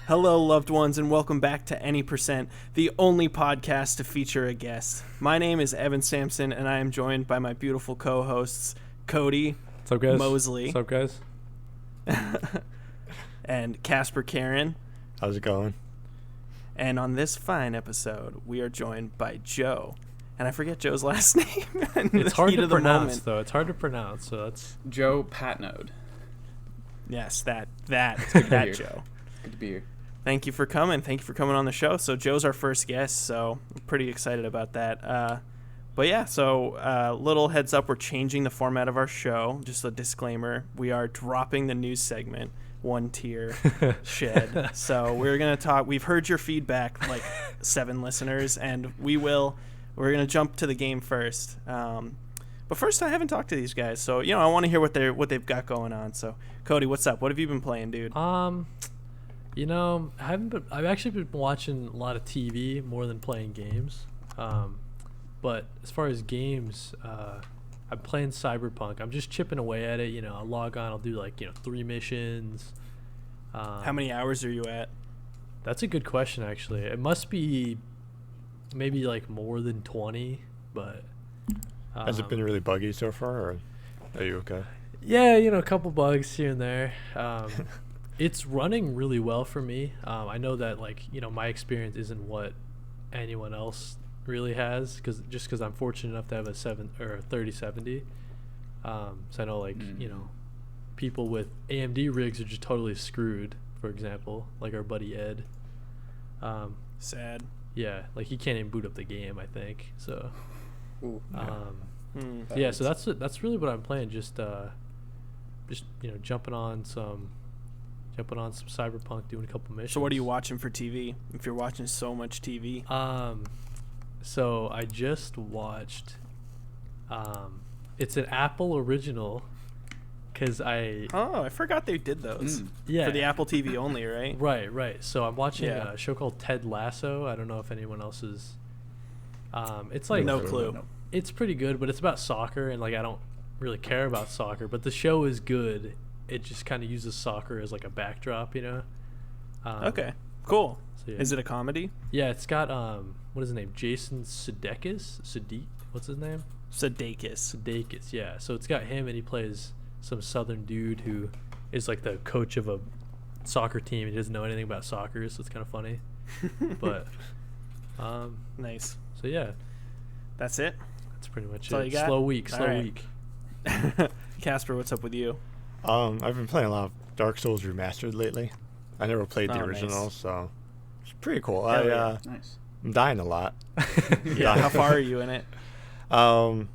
Hello, loved ones, and welcome back to Any Percent, the only podcast to feature a guest. My name is Evan Sampson, and I am joined by my beautiful co-hosts, Kody, What's up, guys? Mosley, What's up, guys? and Casper Karen. How's it going? And on this fine episode, we are joined by Joe. And I forget Joe's last name. It's hard to pronounce, though. It's hard to pronounce, so that's... Joe Patnode. Yes, that Joe. Good to be here. Thank you for coming. Thank you for coming on the show. So Joe's our first guest, so I'm pretty excited about that. But yeah, so little heads up, we're changing the format of our show. Just a disclaimer, we are dropping the news segment, one tier shed. So we're going to talk, we've heard your feedback, like 7 listeners, and we're going to jump to the game first. But first, I haven't talked to these guys, so I want to hear what they've got going on. So Kody, what's up? What have you been playing, dude? I've actually been watching a lot of TV more than playing games. But as far as games, I'm playing Cyberpunk. I'm just chipping away at it. I'll log on. I'll do 3 missions. How many hours are you at? That's a good question, actually. It must be maybe more than 20, but... Has it been really buggy so far, or are you okay? Yeah, a couple bugs here and there. It's running really well for me. I know that my experience isn't what anyone else really has, because I'm fortunate enough to have a 3070. So I know people with AMD rigs are just totally screwed. For example, like our buddy Ed. Sad. Yeah, he can't even boot up the game, I think. So. Ooh, yeah. So that's really what I'm playing. Just jumping on some Cyberpunk, doing a couple missions. So what are you watching for TV? If you're watching so much TV. So I just watched. It's an Apple original. I forgot they did those. Yeah. For the Apple TV only, right? Right. So I'm watching a show called Ted Lasso. I don't know if anyone else is. It's no clue. No. It's pretty good, but it's about soccer, and I don't really care about soccer, but the show is good. It just kind of uses soccer as a backdrop, Okay, cool. So, yeah. Is it a comedy? Yeah, it's got what is his name? Jason Sudeikis. What's his name? Sudeikis, yeah. So it's got him, and he plays some southern dude who is the coach of a soccer team. He doesn't know anything about soccer, so it's kind of funny. But nice. So yeah, that's it. That's pretty much that's all it. you got? Slow week. Casper, what's up with you? I've been playing a lot of Dark Souls Remastered lately. I never played the original, nice. so it's pretty cool. Nice. I'm dying a lot. Yeah, how far are you in it? I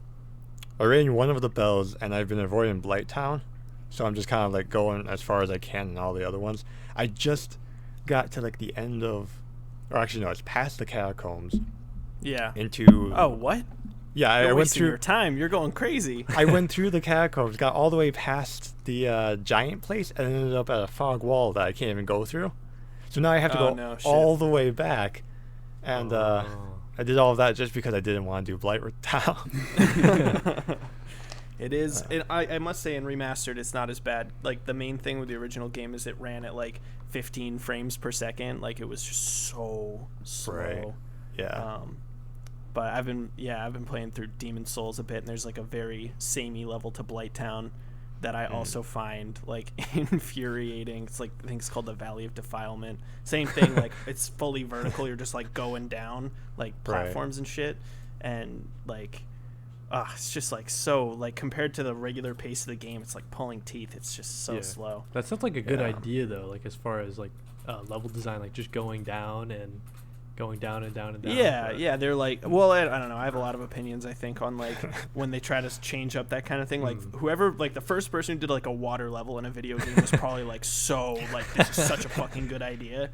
rang one of the bells, and I've been avoiding Blight Town, so I'm just kind of going as far as I can in all the other ones. I just got to the end of, or actually no, it's past the catacombs. Yeah. Into. Oh, what? Yeah, You're I went wasting through your time. You're going crazy. I went through the catacombs, got all the way past the giant place, and ended up at a fog wall that I can't even go through. So now I have to go all the way back, and I did all of that just because I didn't want to do Blight Town. It is. I must say, in Remastered, it's not as bad. The main thing with the original game is it ran at 15 frames per second. It was just so slow. Right. Yeah. But I've been playing through Demon Souls a bit, and there's a very samey level to Blight Town that I also find infuriating. It's I think it's called the Valley of Defilement. Same thing, it's fully vertical. You're just going down platforms and shit, and it's just so compared to the regular pace of the game, it's pulling teeth. It's just so slow. That sounds like a good idea though. As far as level design, just going down and down and down and down. Yeah, they're well, I don't know. I have a lot of opinions, I think, on when they try to change up that kind of thing. Whoever, the first person who did a water level in a video game was probably this is such a fucking good idea.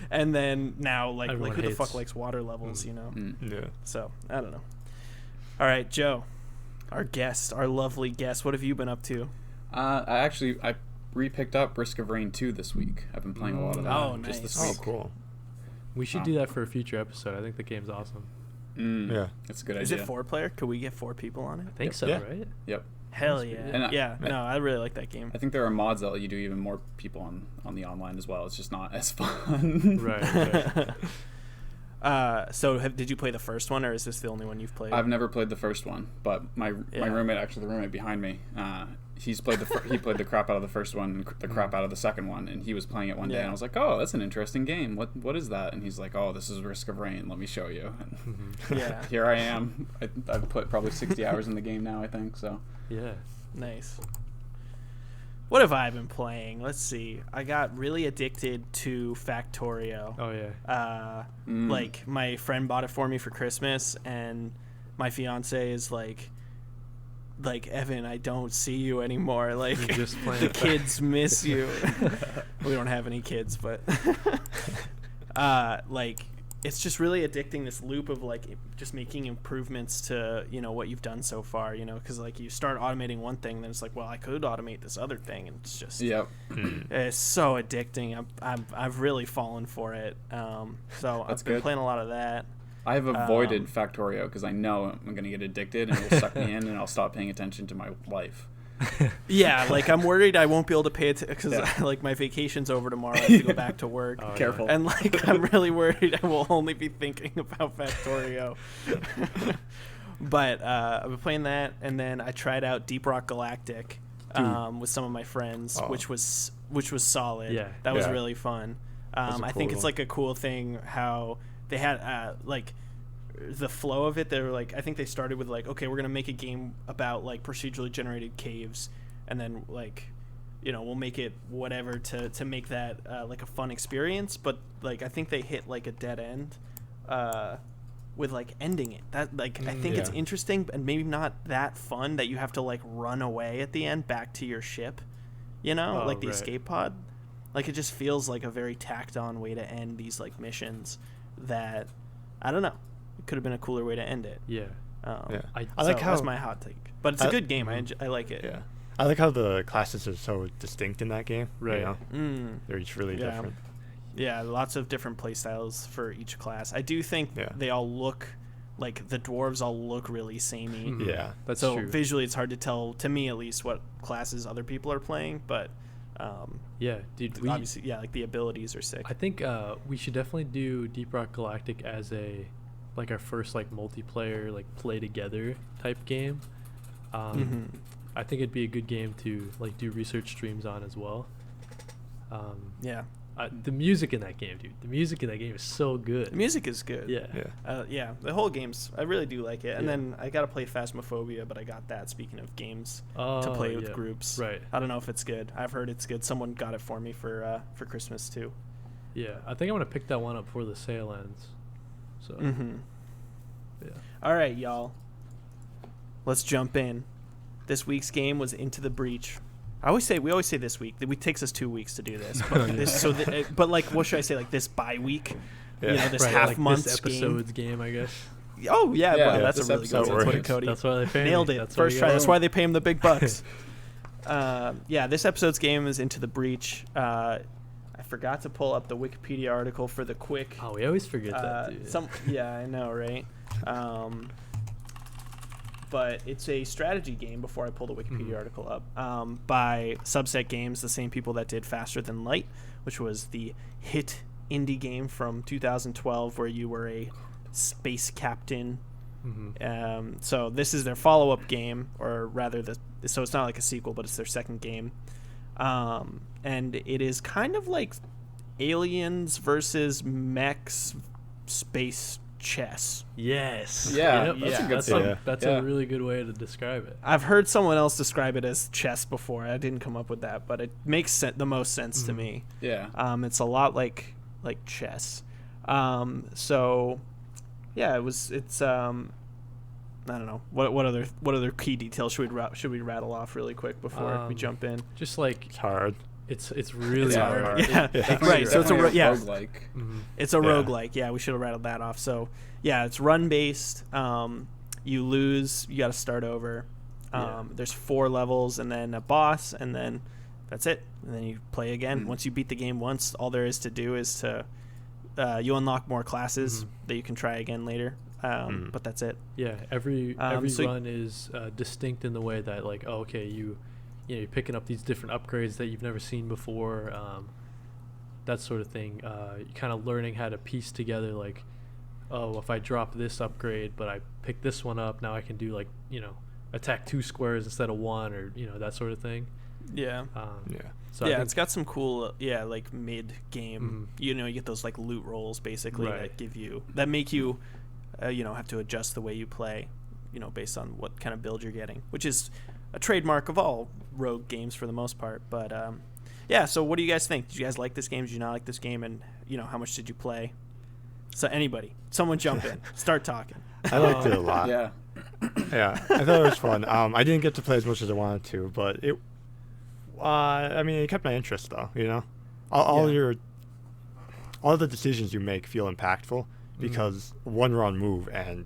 And then now who the fuck likes water levels, Yeah. So I don't know. All right, Joe, our lovely guest. What have you been up to? I re-picked up Risk of Rain 2 this week. I've been playing a lot of that just this week. Oh, cool. We should do that for a future episode. I think the game's awesome. Yeah. That's a good idea. Is it 4-player? Could we get 4 people on it? I think so, right? Yep. Hell yeah. No, I really like that game. I think there are mods that let you do even more people on the online as well. It's just not as fun. Right. So did you play the first one, or is this the only one you've played? I've never played the first one, but my roommate, actually the roommate behind me, he's played he played the crap out of the first one and the crap out of the second one, and he was playing it one day, and I was like, oh, that's an interesting game. What is that? And he's like, oh, this is Risk of Rain. Let me show you. And here I am. I've put probably 60 hours in the game now, I think. So yeah, nice. What have I been playing? Let's see. I got really addicted to Factorio. Oh yeah. Like my friend bought it for me for Christmas, and my fiance is like, Evan, I don't see you anymore. Like, just the kids miss you. We don't have any kids, but like, it's just really addicting, this loop of like just making improvements to, you know, what you've done so far, you know, because like you start automating one thing, then it's like, well, I could automate this other thing, and it's just it's so addicting. I've really fallen for it. So I've been playing a lot of that. I have avoided Factorio because I know I'm going to get addicted and it will suck me in, and I'll stop paying attention to my life. Yeah, like I'm worried I won't be able to pay it because like my vacation's over tomorrow. I have to go back to work. Careful. And like I'm really worried I will only be thinking about Factorio. But I've been playing that, and then I tried out Deep Rock Galactic with some of my friends, which was solid. Yeah, that was really fun. I think it's like a cool thing how they had like the flow of it. They were like, I think they started with like, okay, we're gonna make a game about like procedurally generated caves, and then like, you know, we'll make it whatever to make that like a fun experience. But like I think they hit like a dead end with like ending it. That like I think it's interesting and maybe not that fun that you have to like run away at the end back to your ship, you know, like the escape pod. Like it just feels like a very tacked on way to end these like missions that I don't know. It could have been a cooler way to end it. Yeah. I like how that's my hot take, but it's a good game. I like it. Yeah, I like how the classes are so distinct in that game. Right. You know? They're each really different. Yeah, lots of different play styles for each class. I do think they all look like the dwarves all look really samey. Yeah, that's so true. Visually, it's hard to tell, to me at least, what classes other people are playing. But yeah, dude, obviously, like the abilities are sick. I think we should definitely do Deep Rock Galactic as like our first like multiplayer like play together type game. I think it'd be a good game to like do research streams on as well. The music in that game, dude. The music in that game is so good. The music is good. Yeah. The whole game's, I really do like it. And then I got to play Phasmophobia, but I got that, speaking of games, to play with groups. Right. I don't know if it's good. I've heard it's good. Someone got it for me for Christmas, too. Yeah. I think I'm going to pick that one up before the sale ends. So, yeah. All right, y'all. Let's jump in. This week's game was Into the Breach. We always say this week. The week takes us 2 weeks to do this, but but like, what should I say? Like this bye week, you know, this half like month this episode's game, I guess. Oh yeah, well, that's a really good one. Kody. That's why they pay nailed me. it first try. That's why they pay him the big bucks. This episode's game is Into the Breach. I forgot to pull up the Wikipedia article for the quick. Oh, we always forget that, dude. I know, right? But it's a strategy game, before I pull the Wikipedia article up, by Subset Games, the same people that did Faster Than Light, which was the hit indie game from 2012 where you were a space captain. So this is their follow-up game, or rather, so it's not like a sequel, but it's their second game. And it is kind of like Aliens versus mechs space chess. Yes. Yeah. That's a really good way to describe it. I've heard someone else describe it as chess before. I didn't come up with that, but it makes the most sense to me. Yeah. It's a lot like chess. So yeah, it's I don't know. What other key details should we rattle off really quick before we jump in? Just like it's hard. It's really hard. Yeah. Right. So it's a roguelike. It's a roguelike. Yeah, we should have rattled that off. So yeah, it's run based. You lose, you got to start over. There's 4 levels and then a boss, and then that's it. And then you play again. Once you beat the game once, all there is to do is to you unlock more classes that you can try again later. but that's it. Yeah, every run is distinct in the way that like, oh, okay, you're picking up these different upgrades that you've never seen before, that sort of thing. You're kind of learning how to piece together like, oh, if I drop this upgrade but I pick this one up, now I can do like, attack 2 squares instead of 1, or that sort of thing. Yeah. So yeah, it's got some cool like mid game. You get those like loot rolls basically that make you have to adjust the way you play, based on what kind of build you're getting, which is a trademark of all rogue games for the most part. But yeah, so what do you guys think? Did you guys like this game? Did you not like this game? And how much did you play? So someone jump in, start talking. I liked it a lot. Yeah. Yeah, I thought it was fun. I didn't get to play as much as I wanted to, but it kept my interest though. All the decisions you make feel impactful because one wrong move and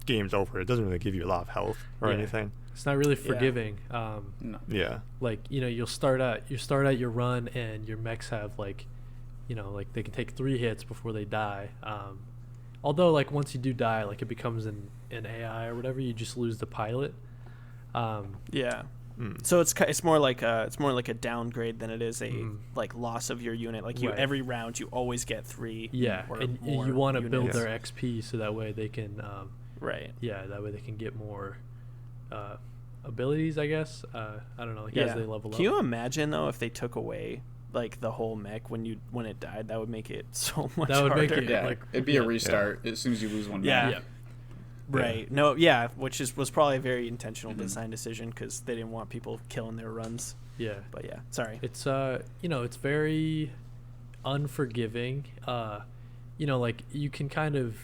game's over. It doesn't really give you a lot of health or anything. It's not really forgiving. No. Yeah. Like you'll start out your run and your mechs have like they can take 3 hits before they die. Although like once you do die, like it becomes an AI or whatever, you just lose the pilot. So it's more like a downgrade than it is a like loss of your unit. Like every round you always get 3. And you want to build their XP so that way they can that way they can get more abilities, I guess. I don't know, as they level up. Can you imagine though if they took away like the whole mech when it died? That would make it so much harder. Make it it'd be a restart as soon as you lose one mech. Right. No, which was probably a very intentional design decision because they didn't want people killing their runs. Yeah. But yeah, sorry. It's it's very unforgiving. Like you can kind of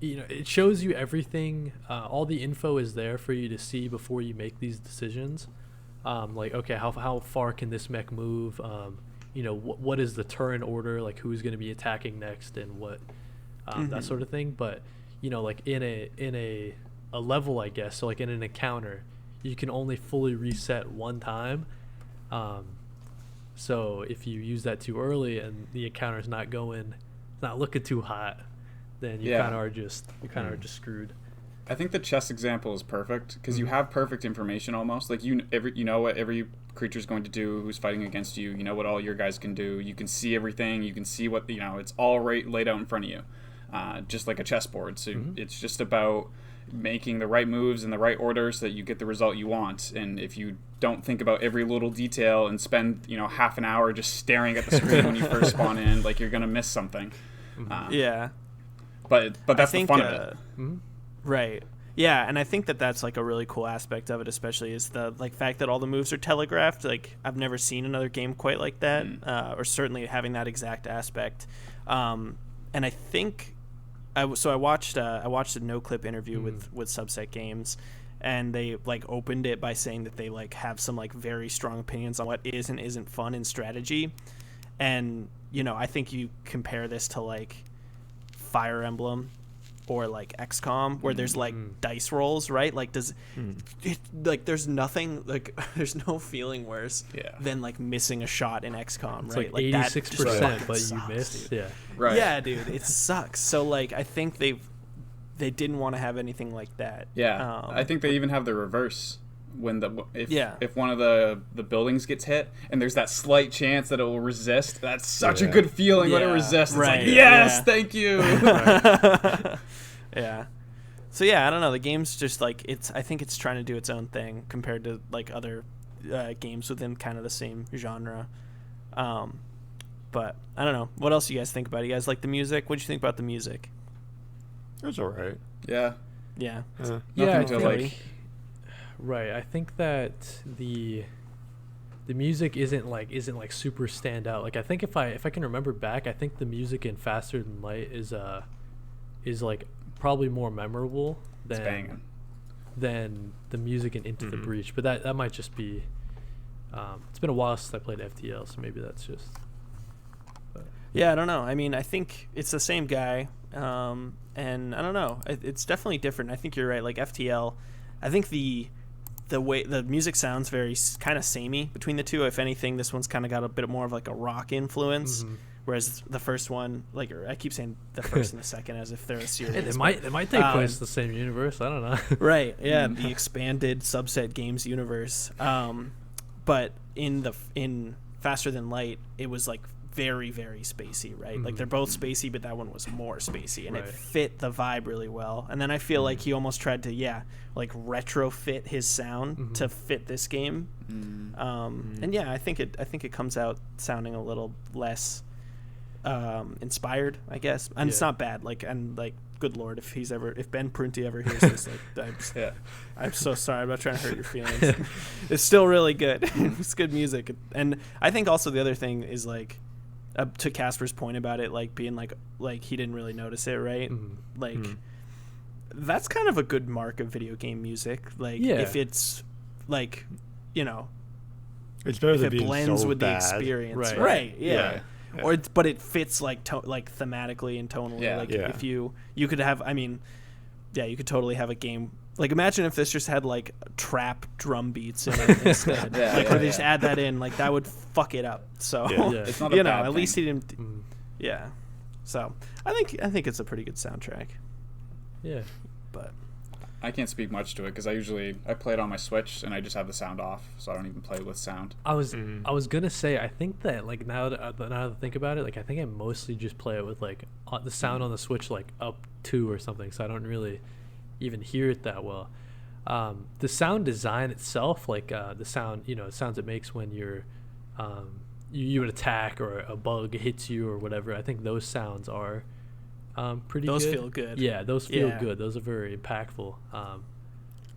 it shows you everything. All the info is there for you to see before you make these decisions. Like, okay, how far can this mech move? What is the turn order? Like who's going to be attacking next and what that sort of thing. But like in a level, I guess, so like in an encounter, you can only fully reset one time. So if you use that too early and the encounter's not looking too hot, then you kind of are just screwed. I think the chess example is perfect because you have perfect information almost. Like you know what every creature's going to do, who's fighting against you. You know what all your guys can do. You can see everything. You can see what it's all laid out in front of you. Just like a chessboard. So it's just about making the right moves in the right order so that you get the result you want. And if you don't think about every little detail and spend half an hour just staring at the screen when you first spawn in, like you're gonna miss something. But that's the fun of it. Right. Yeah, and I think that's like a really cool aspect of it, especially is the like fact that all the moves are telegraphed. Like I've never seen another game quite like that, or certainly having that exact aspect. And I think I watched a no clip interview with Subset Games, and they like opened it by saying that they like have some like very strong opinions on what is and isn't fun in strategy. And I think you compare this to like Fire Emblem or like XCOM where there's like dice rolls, right? Like there's nothing like there's no feeling worse than like missing a shot in XCOM, it's right? Like 86%, but you missed. Dude. Yeah. Right. Yeah, dude, it sucks. So like I think they didn't want to have anything like that. Yeah. I think they even have the reverse when if one of the buildings gets hit and there's that slight chance that it will resist. That's such a good feeling when it resists. It's like, yes, thank you. Yeah. So yeah, I don't know. The game's just like I think it's trying to do its own thing compared to like other games within kind of the same genre. But I don't know. What else do you guys think about it? You guys like the music? What'd you think about the music? It was alright. Yeah. Yeah. Nothing to like. Right. I think that the music isn't like super standout. Like I think if I can remember back, I think the music in Faster Than Light is like probably more memorable than the music in Into the Breach. But that might just be it's been a while since I played F.T.L, so maybe that's just Yeah, I don't know. I mean, I think it's the same guy, and I don't know. It's definitely different. I think you're right. Like F.T.L, I think the way the music sounds very kind of samey between the two. If anything, this one's kind of got a bit more of like a rock influence, Whereas the first one, like, I keep saying the first and the second as if they're a series. Hey, they might take place in the same universe. I don't know. Right. Yeah. The expanded subset games universe. But in Faster Than Light, it was like very, very spacey, right? Like they're both spacey, but that one was more spacey, and it fit the vibe really well. And then I feel like he almost tried to, like retrofit his sound to fit this game. And yeah, I think it comes out sounding a little less inspired, I guess. And it's not bad. Like, and like, good Lord, if Ben Prunty ever hears this, like, I'm so sorry. I'm not trying to hurt your feelings. It's still really good. It's good music. And I think also the other thing is like, to Casper's point about it, like being like he didn't really notice it, right? Like that's kind of a good mark of video game music. Like if it's like, it's better if than it being blends so with bad. the experience, Right. Yeah. Or but it fits like thematically and tonally. If you could have, you could totally have a game. Like, imagine if this just had like trap drum beats in it instead. Or they just add that in, like that would fuck it up. So it's not a bad at thing. least he didn't. Yeah. So I think it's a pretty good soundtrack. Yeah. But I can't speak much to it because I play it on my Switch and I just have the sound off, so I don't even play with sound. I was gonna say, I think that like now that I think about it, like I think I mostly just play it with like the sound on the Switch like up 2 or something, so I don't really even hear it that well. The sound design itself, like the sound, sounds it makes when you're you would attack or a bug hits you or whatever. I think those sounds are pretty those good. feel good. Yeah, those feel good. Those are very impactful. But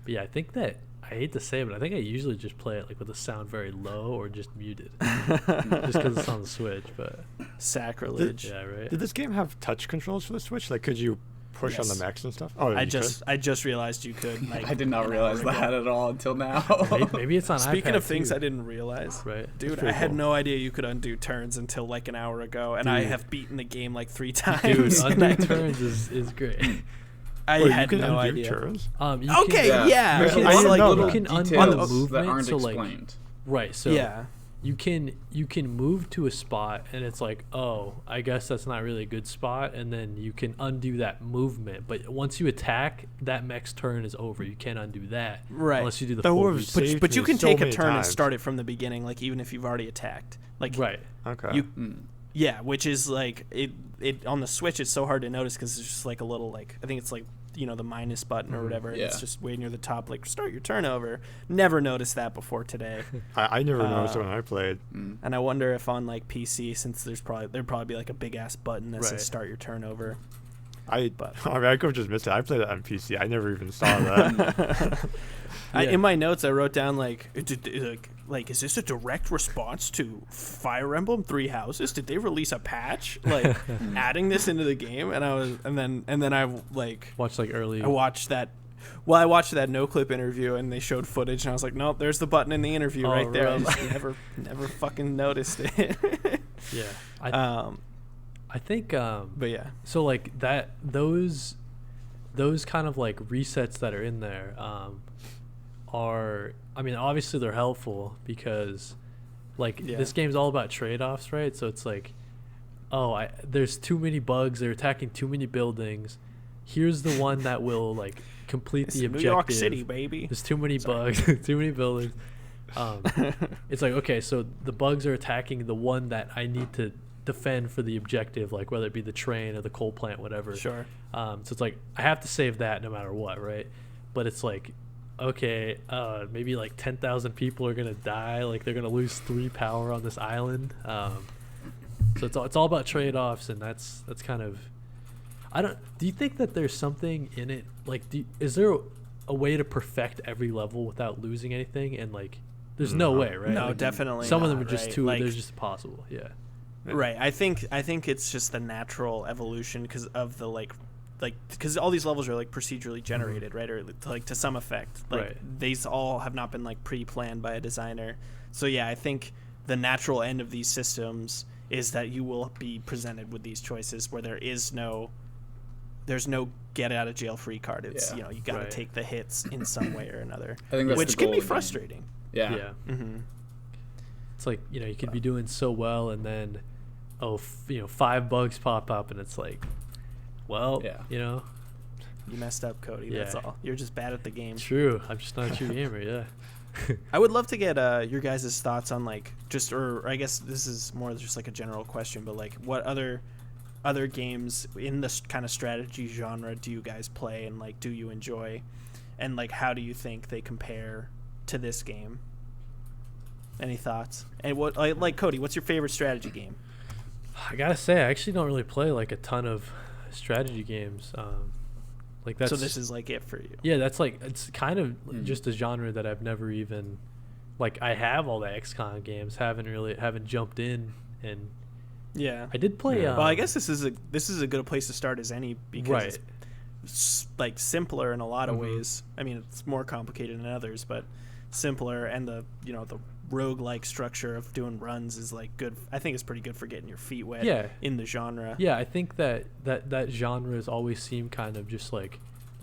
yeah, I think that, I hate to say it, but I think I usually just play it like with the sound very low or just muted, just because it's on the Switch. But sacrilege. Yeah, right. Did this game have touch controls for the Switch? Like, could you push on the mechs and stuff? Oh, I just realized you could. Like, I did not realize that at all until now. Maybe it's on Speaking iPad of things too. I didn't realize, Right, dude, I had no idea you could undo turns until like an hour ago, and I have beaten the game like 3 times. Dude, undo turns is great. I had no idea. Turns? You can undo movement, that aren't so explained. Right, so you can move to a spot and it's like, oh, I guess that's not really a good spot, and then you can undo that movement. But once you attack, that mech's turn is over. You can't undo that, right? Unless you do the full reset. But you can take a turn and start it from the beginning, like even if you've already attacked. Like right, okay, which is like it on the Switch. It's so hard to notice because it's just like a little like I think it's like the minus button or whatever. It's just way near the top, like start your turn over. Never noticed that before today. I never noticed it when I played. And I wonder if on like PC, since there'd probably be like a big ass button that says start your turn over. I could have just missed it. I played it on PC. I never even saw that. In my notes, I wrote down like, is this a direct response to Fire Emblem 3 Houses? Did they release a patch like adding this into the game? And then I like watched like early. I watched that. Well, I watched that no clip interview and they showed footage, and I was like, nope, there's the button in the interview right there. I just never fucking noticed it. I think. But yeah. So like that, those kind of like resets that are in there are, I mean, obviously they're helpful because like this game's all about trade-offs, right? So it's like, there's too many bugs, they're attacking too many buildings. Here's the one that will like complete the objective. New York City, baby. There's too many bugs, too many buildings. It's like, okay, so the bugs are attacking the one that I need to defend for the objective, like whether it be the train or the coal plant, whatever. Sure. So it's like I have to save that no matter what, right? But it's like, okay, maybe like 10,000 people are gonna die, like they're gonna lose 3 power on this island. So it's all about trade-offs, and that's kind of. Do you think that there's something in it? Like, is there a way to perfect every level without losing anything? And like, there's no way, right? No, like, definitely. Some not, of them are just right? too. Like, they're just impossible. Yeah. Right. I think it's just the natural evolution because of the like because all these levels are like procedurally generated, right? Or like to some effect. Like these all have not been like pre-planned by a designer. So yeah, I think the natural end of these systems is that you will be presented with these choices where there's no get out of jail free card. It's you got to take the hits in some way or another, I think that's which the can goal be of the game. frustrating. Yeah. Mm-hmm. It's like, you could be doing so well, and then 5 bugs pop up, and it's like, well, you messed up, Kody. That's all. You're just bad at the game. True. I'm just not a true gamer. Yeah. I would love to get your guys' thoughts on like or I guess this is more just like a general question, but like what other games in this kind of strategy genre do you guys play, and like do you enjoy, and like how do you think they compare to this game? Any thoughts? And what like Kody, what's your favorite strategy game? I gotta say, I actually don't really play like a ton of strategy games. Like that's, so this is like it for you. Yeah, that's like, it's kind of just a genre that I've never even, like, I have all the XCOM games, haven't jumped in, and I did play. Well, I guess this is a good place to start as any, because it's like simpler in a lot of ways. I mean, it's more complicated than others, but simpler, and the roguelike structure of doing runs is like good. I think it's pretty good for getting your feet wet in the genre. Yeah, I think that genre has always seemed kind of just like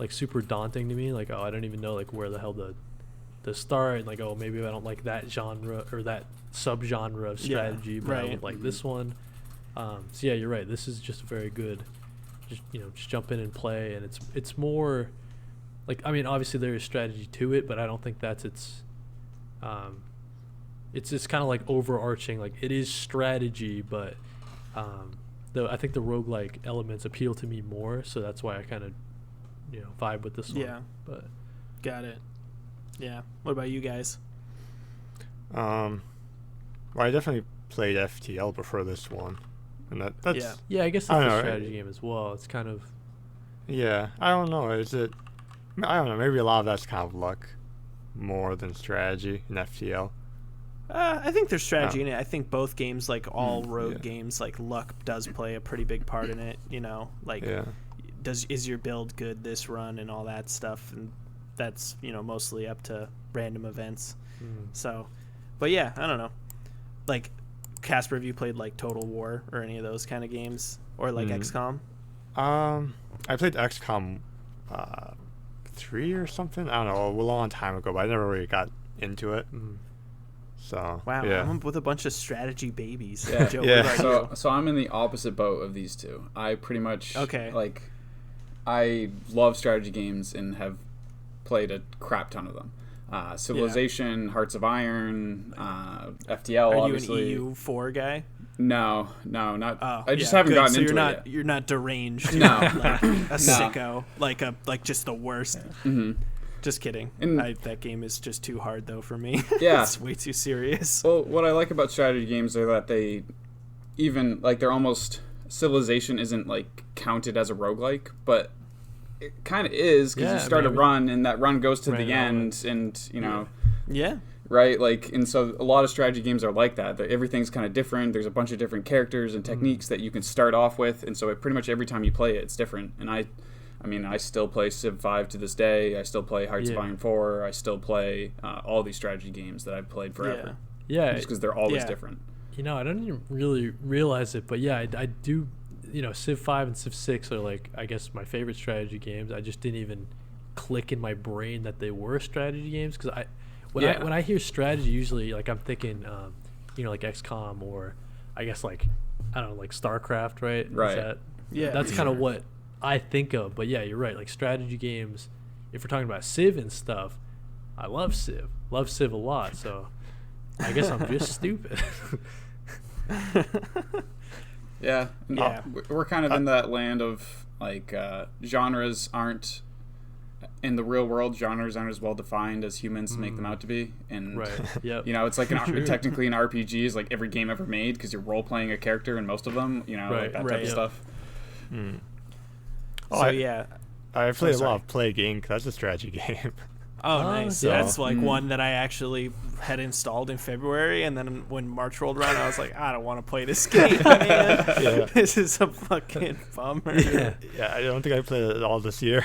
super daunting to me. Like, oh, I don't even know like where the hell to start, and like, oh, maybe I don't like that genre or that subgenre of strategy, but I would like this one. So yeah, you're right. This is just very good. Just jump in and play, and it's more like, I mean, obviously there is strategy to it, but I don't think that's its just kind of like overarching, like it is strategy, but I think the roguelike elements appeal to me more, so that's why I kind of vibe with this one. Yeah, but got it. Yeah. What about you guys? Well, I definitely played F.T.L. before this one, and that's I guess it's a strategy game as well. It's kind of I don't know. I don't know. Maybe a lot of that's kind of luck more than strategy in F.T.L. I think there's strategy in it. I think both games, like all rogue games, like luck does play a pretty big part in it. Like is your build good this run and all that stuff, and that's mostly up to random events. So, but yeah, I don't know. Like Casper, have you played like Total War or any of those kind of games, or like XCOM? I played XCOM 3 or something. I don't know, a long time ago, but I never really got into it. So wow, I'm with a bunch of strategy babies. Yeah. Joe, so I'm in the opposite boat of these two. I pretty much like, I love strategy games and have played a crap ton of them. Civilization, Hearts of Iron, F.T.L. Are obviously. you an EU4 guy? No, not. I just haven't gotten so into it yet. You're not deranged. No, like a sicko, like just the worst. Just kidding. That game is just too hard though for me. Yeah, it's way too serious. Well, what I like about strategy games are that they even like they're almost, Civilization isn't like counted as a roguelike, but it kind of is, because you start a run and that run goes to the end, and right, like, and so a lot of strategy games are like that. Everything's kind of different. There's a bunch of different characters and techniques that you can start off with, and so pretty much every time you play it, it's different. And I mean, I still play Civ 5 to this day. I still play Hearts of Iron 4. I still play all these strategy games that I've played forever. Yeah, just because they're always different. I don't even really realize it, but I do. Civ 5 and Civ 6 are like, I guess, my favorite strategy games. I just didn't even click in my brain that they were strategy games, because when I hear strategy, usually like I'm thinking, like XCOM, or I guess like, I don't know, like StarCraft, right? Right. That's kind of what I think of. But yeah, you're right. Like strategy games, if we're talking about Civ and stuff, I love Civ a lot. So I guess I'm just stupid. We're kind of in that land of like, genres aren't, in the real world, genres aren't as well defined as humans make them out to be. And it's like technically an RPG is like every game ever made, because you're role playing a character in most of them, like that type of stuff. I played a lot of Plague Inc. That's a strategy game. Oh, nice. That's like one that I actually had installed in February, and then when March rolled around, I was like, I don't want to play this game, man. This is a fucking bummer. I don't think I played it all this year.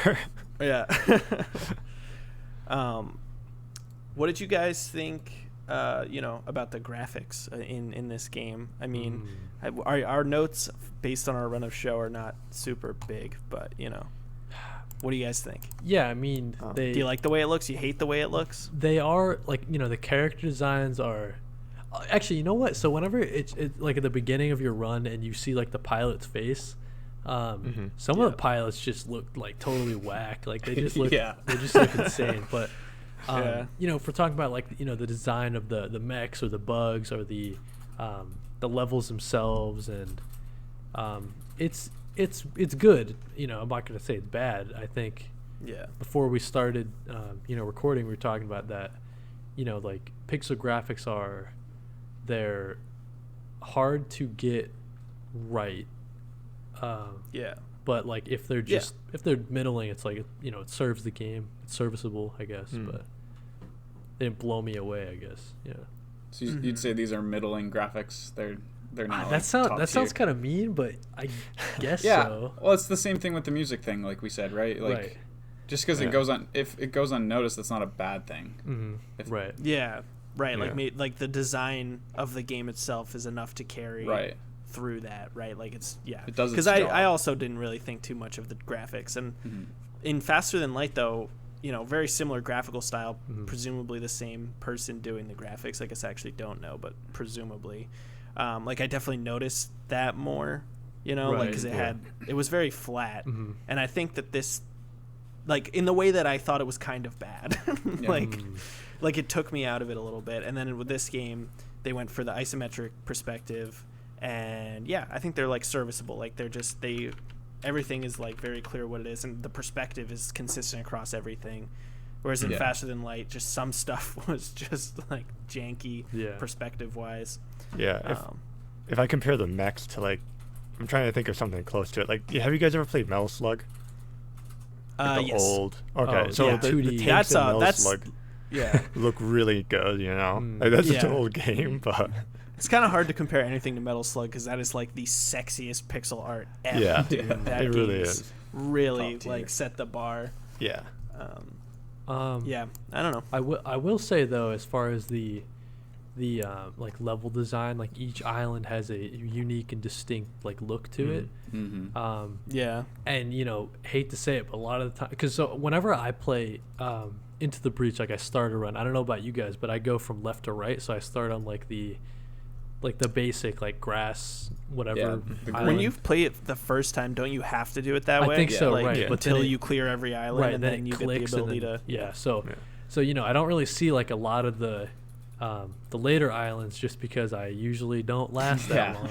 What did you guys think, about the graphics in this game? I mean, our notes based on our run of show are not super big, but what do you guys think? Yeah, I mean, do you like the way it looks? You hate the way it looks? They are like, the character designs are. Actually, you know what? So whenever it's like at the beginning of your run and you see like the pilot's face, some of the pilots just look like totally whack. Like they just look, they just look insane. But you know, if we're talking about like, you know, the design of the mechs or the bugs or the levels themselves, and it's good. You know, I'm not gonna say it's bad. I think before we started you know, recording, we were talking about that. You know, like pixel graphics they're hard to get right. But like if they're just if they're middling, it's like, you know, it serves the game. It's serviceable, I guess. But they didn't blow me away, I guess. Yeah. So you'd say these are middling graphics. They're not. That sounds kind of mean, but I guess so. Well, it's the same thing with the music thing, like we said, right? Like, just because it goes on, if it goes unnoticed, that's not a bad thing. Right. Yeah. Right. Like the design of the game itself is enough to carry through that. Right. Like it does. Because I also didn't really think too much of the graphics, and in Faster Than Light though, you know, very similar graphical style, presumably the same person doing the graphics. I guess I actually don't know, but presumably. Like I definitely noticed that more, you know, like because it was very flat, and I think that this, like in the way that I thought it was kind of bad, like it took me out of it a little bit. And then with this game, they went for the isometric perspective, and I think they're like serviceable. Like everything is like very clear what it is, and the perspective is consistent across everything. Whereas in Faster Than Light, just some stuff was just like janky perspective wise. Yeah. If I compare the mechs to like, I'm trying to think of something close to it. Like, have you guys ever played Metal Slug? Like the yes. old. Okay, so the 2D. tanks in Metal Slug look really good. You know, like, that's an old game, but it's kind of hard to compare anything to Metal Slug because that is like the sexiest pixel art ever. Yeah, dude. That it really is. Really like set the bar. Yeah. I don't know. I will say though, as far as the like level design, like each island has a unique and distinct like look to it. And you know, hate to say it, but a lot of the time, because so whenever I play Into the Breach, like I start a run, I don't know about you guys, but I go from left to right, so I start on like the basic like grass whatever. When you play it the first time, don't you have to do it that way? I think so, like, right? But until you clear every island, and then you get the ability to. So you know, I don't really see like a lot of the later islands just because I usually don't last that long.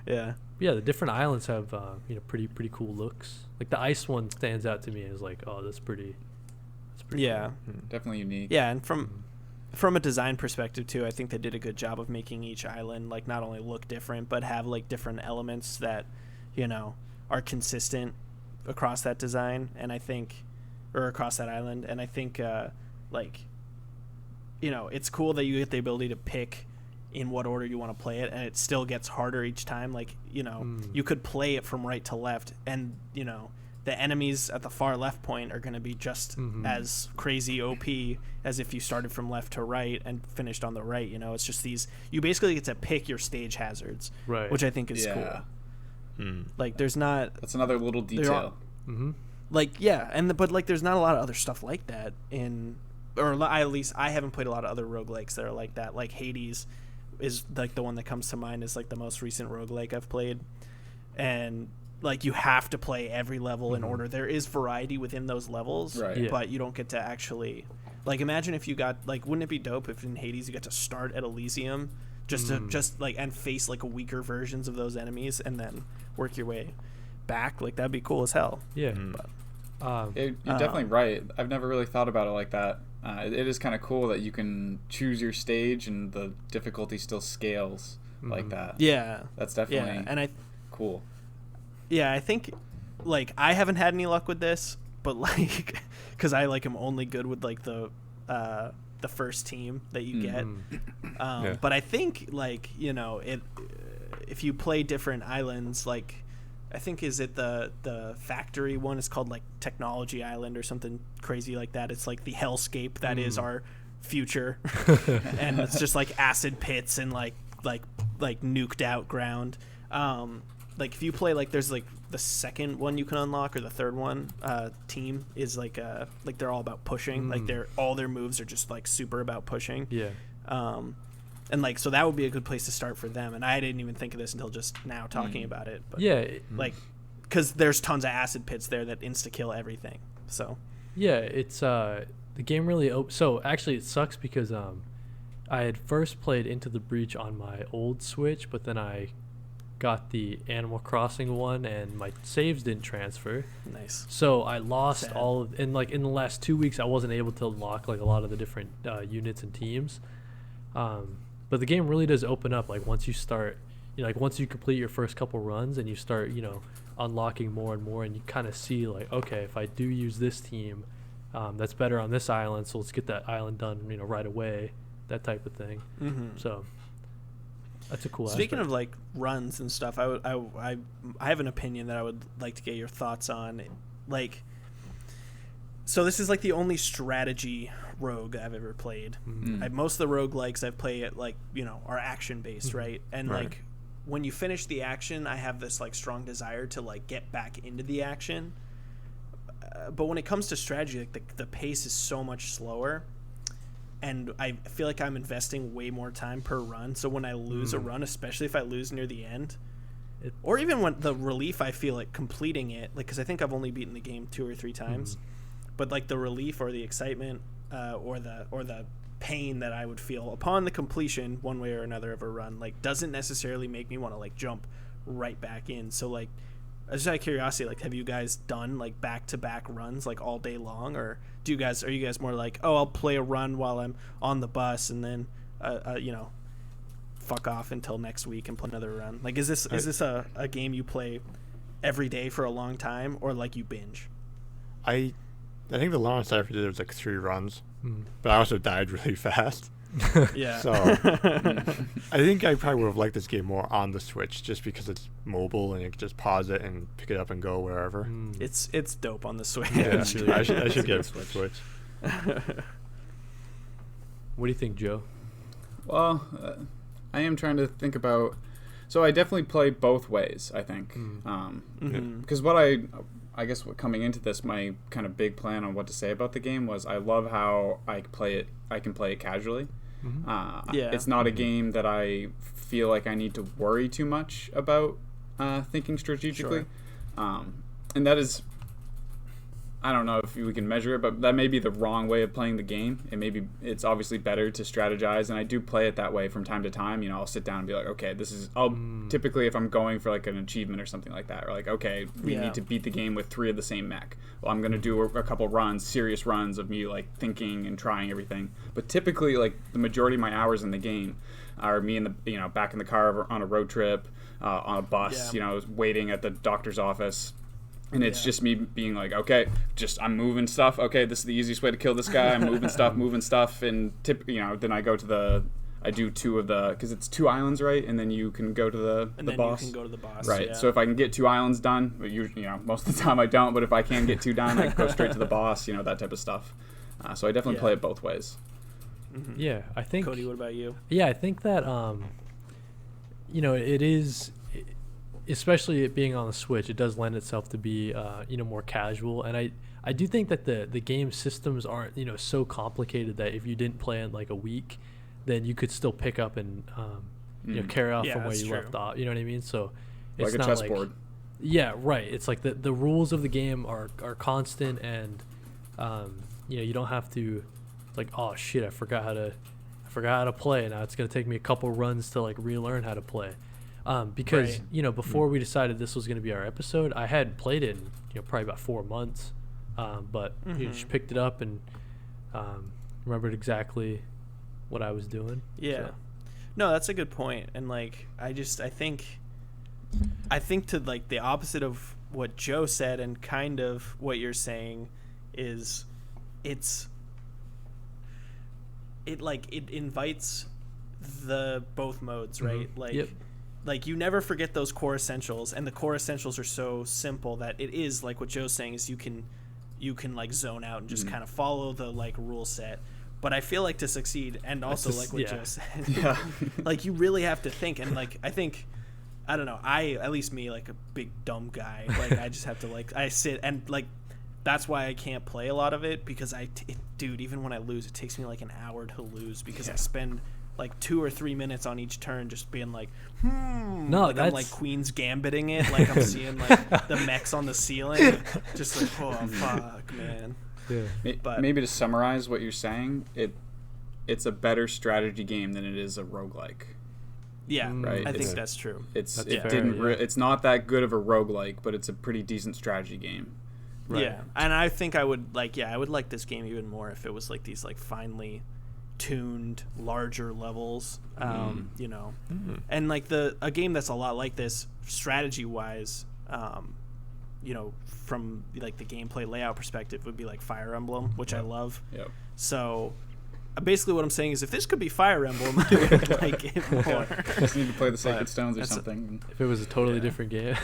But, the different islands have you know, pretty cool looks. Like the ice one stands out to me as like, oh, that's pretty cool. Definitely unique. Yeah, and from a design perspective too, I think they did a good job of making each island like not only look different but have like different elements that, you know, are consistent across that design, and I think, or across that island, and I think like, you know, it's cool that you get the ability to pick in what order you want to play it, and it still gets harder each time. Like, you know, you could play it from right to left, and, you know, the enemies at the far left point are going to be just as crazy OP as if you started from left to right and finished on the right. You know, it's just you basically get to pick your stage hazards, which I think is cool. Like, there's not... That's another little detail. Like, but like there's not a lot of other stuff like that in... Or at least I haven't played a lot of other roguelikes that are like that. Like Hades is like the one that comes to mind as like the most recent roguelike I've played. And like you have to play every level in order. There is variety within those levels, but you don't get to actually... Like imagine if you got... Like wouldn't it be dope if in Hades you got to start at Elysium to like and face like weaker versions of those enemies and then work your way back? Like that'd be cool as hell. Yeah. But, you're definitely right. I've never really thought about it like that. It is kind of cool that you can choose your stage and the difficulty still scales like that. Yeah. That's definitely cool. Yeah, I think, like, I haven't had any luck with this, but, like, because I, like, am only good with, like, the first team that you get. But I think, like, you know, if you play different islands, like... I think is it the factory one is called like Technology Island or something crazy like that. It's like the hellscape that is our future, and it's just like acid pits and like nuked out ground. Like if you play like there's like the second one you can unlock or the third one team is like they're all about pushing. Like all their moves are just like super about pushing. And like, so that would be a good place to start for them. And I didn't even think of this until just now talking about it. But yeah, like, because there's tons of acid pits there that insta kill everything. So yeah, it's the game really. So actually, it sucks because I had first played Into the Breach on my old Switch, but then I got the Animal Crossing one, and my saves didn't transfer. Nice. So I lost all of, and like in the last 2 weeks, I wasn't able to unlock like a lot of the different units and teams. But the game really does open up like once you start, like once you complete your first couple runs and you start, unlocking more and more, and you kind of see like, okay, if I do use this team, that's better on this island, so let's get that island done, right away, that type of thing. So that's a cool Speaking aspect. of like runs and stuff, I have an opinion that I would like to get your thoughts on. Like, so this is like the only strategy rogue I've ever played. Most of the roguelikes I've played are action based, right? And like when you finish the action, I have this like strong desire to like get back into the action. But when it comes to strategy, like the pace is so much slower. And I feel like I'm investing way more time per run. So when I lose a run, especially if I lose near the end, or even when the relief I feel like completing it, like, because I think I've only beaten the game 2 or 3 times, but like the relief or the excitement or the pain that I would feel upon the completion one way or another of a run, like, doesn't necessarily make me want to like jump right back in. So like, just out of curiosity, like, have you guys done like back-to-back runs like all day long, or are you guys more like, oh, I'll play a run while I'm on the bus and then fuck off until next week and play another run? Like, is this a game you play every day for a long time, or like you binge? I think the longest I ever did was like 3 runs, but I also died really fast. Yeah. So I think I probably would have liked this game more on the Switch, just because it's mobile and you can just pause it and pick it up and go wherever. It's dope on the Switch. Yeah, I should get a Switch. What do you think, Joe? Well, I am trying to think about. So I definitely play both ways, I think, because I guess coming into this, my kind of big plan on what to say about the game was I love how I can play it casually. It's not a game that I feel like I need to worry too much about thinking strategically. And that is, I don't know if we can measure it, but that may be the wrong way of playing the game. It's obviously better to strategize, and I do play it that way from time to time. I'll sit down and be like, okay, typically if I'm going for like an achievement or something like that, or like, okay, we need to beat the game with 3 of the same mech. Well, I'm going to do a couple runs, serious runs of me like thinking and trying everything. But typically, like, the majority of my hours in the game are me in the back in the car on a road trip, on a bus, waiting at the doctor's office. And it's just me being like, okay, I'm moving stuff. Okay, this is the easiest way to kill this guy. I'm moving stuff. And then I go to I do 2 of the, because it's 2 islands, right? And then you can go to the boss. You can go to the boss. Right. Yeah. So if I can get 2 islands done, most of the time I don't, but if I can get 2 done, I go straight to the boss, that type of stuff. So I definitely play it both ways. Yeah, I think. Kody, what about you? Yeah, I think that, it is, especially it being on the Switch, it does lend itself to be more casual, and I do think that the game systems aren't so complicated that if you didn't play in like a week, then you could still pick up and carry off from where you left off. You know what I mean? So it's like a not chessboard. Yeah, right. It's like the rules of the game are constant, and you don't have to like, oh shit, I forgot how to play. Now it's gonna take me a couple runs to like relearn how to play. Because before we decided this was going to be our episode, I had played it in probably about 4 months, but just picked it up and remembered exactly what I was doing. Yeah, no, that's a good point. And like, I think to like the opposite of what Joe said and kind of what you're saying is it invites the both modes, right? Like, you never forget those core essentials, and the core essentials are so simple that it is like what Joe's saying is you can like zone out and just kind of follow the like rule set. But I feel like to succeed, and also like what Joe said, like, you really have to think. And like, I think, I don't know, at least me, like a big dumb guy, like I just have to like, I sit and like that's why I can't play a lot of it, because dude, even when I lose, it takes me like an hour to lose, because I spend like 2 or 3 minutes on each turn just being like, No, like I'm like Queen's Gambiting it, like I'm seeing like the mechs on the ceiling, just like, oh fuck, man. Yeah. But maybe to summarize what you're saying, it's a better strategy game than it is a roguelike. Yeah, right. I think that's true. It's not that good of a roguelike, but it's a pretty decent strategy game. Right. Yeah, and I think I would like this game even more if it was like these like finely tuned larger levels, you know, and like a game that's a lot like this strategy wise, you know, from like the gameplay layout perspective would be like Fire Emblem, which I love. Yep. So basically what I'm saying is if this could be Fire Emblem, I would like it more. Just need to play the Sacred Stones or something. If it was a totally different game.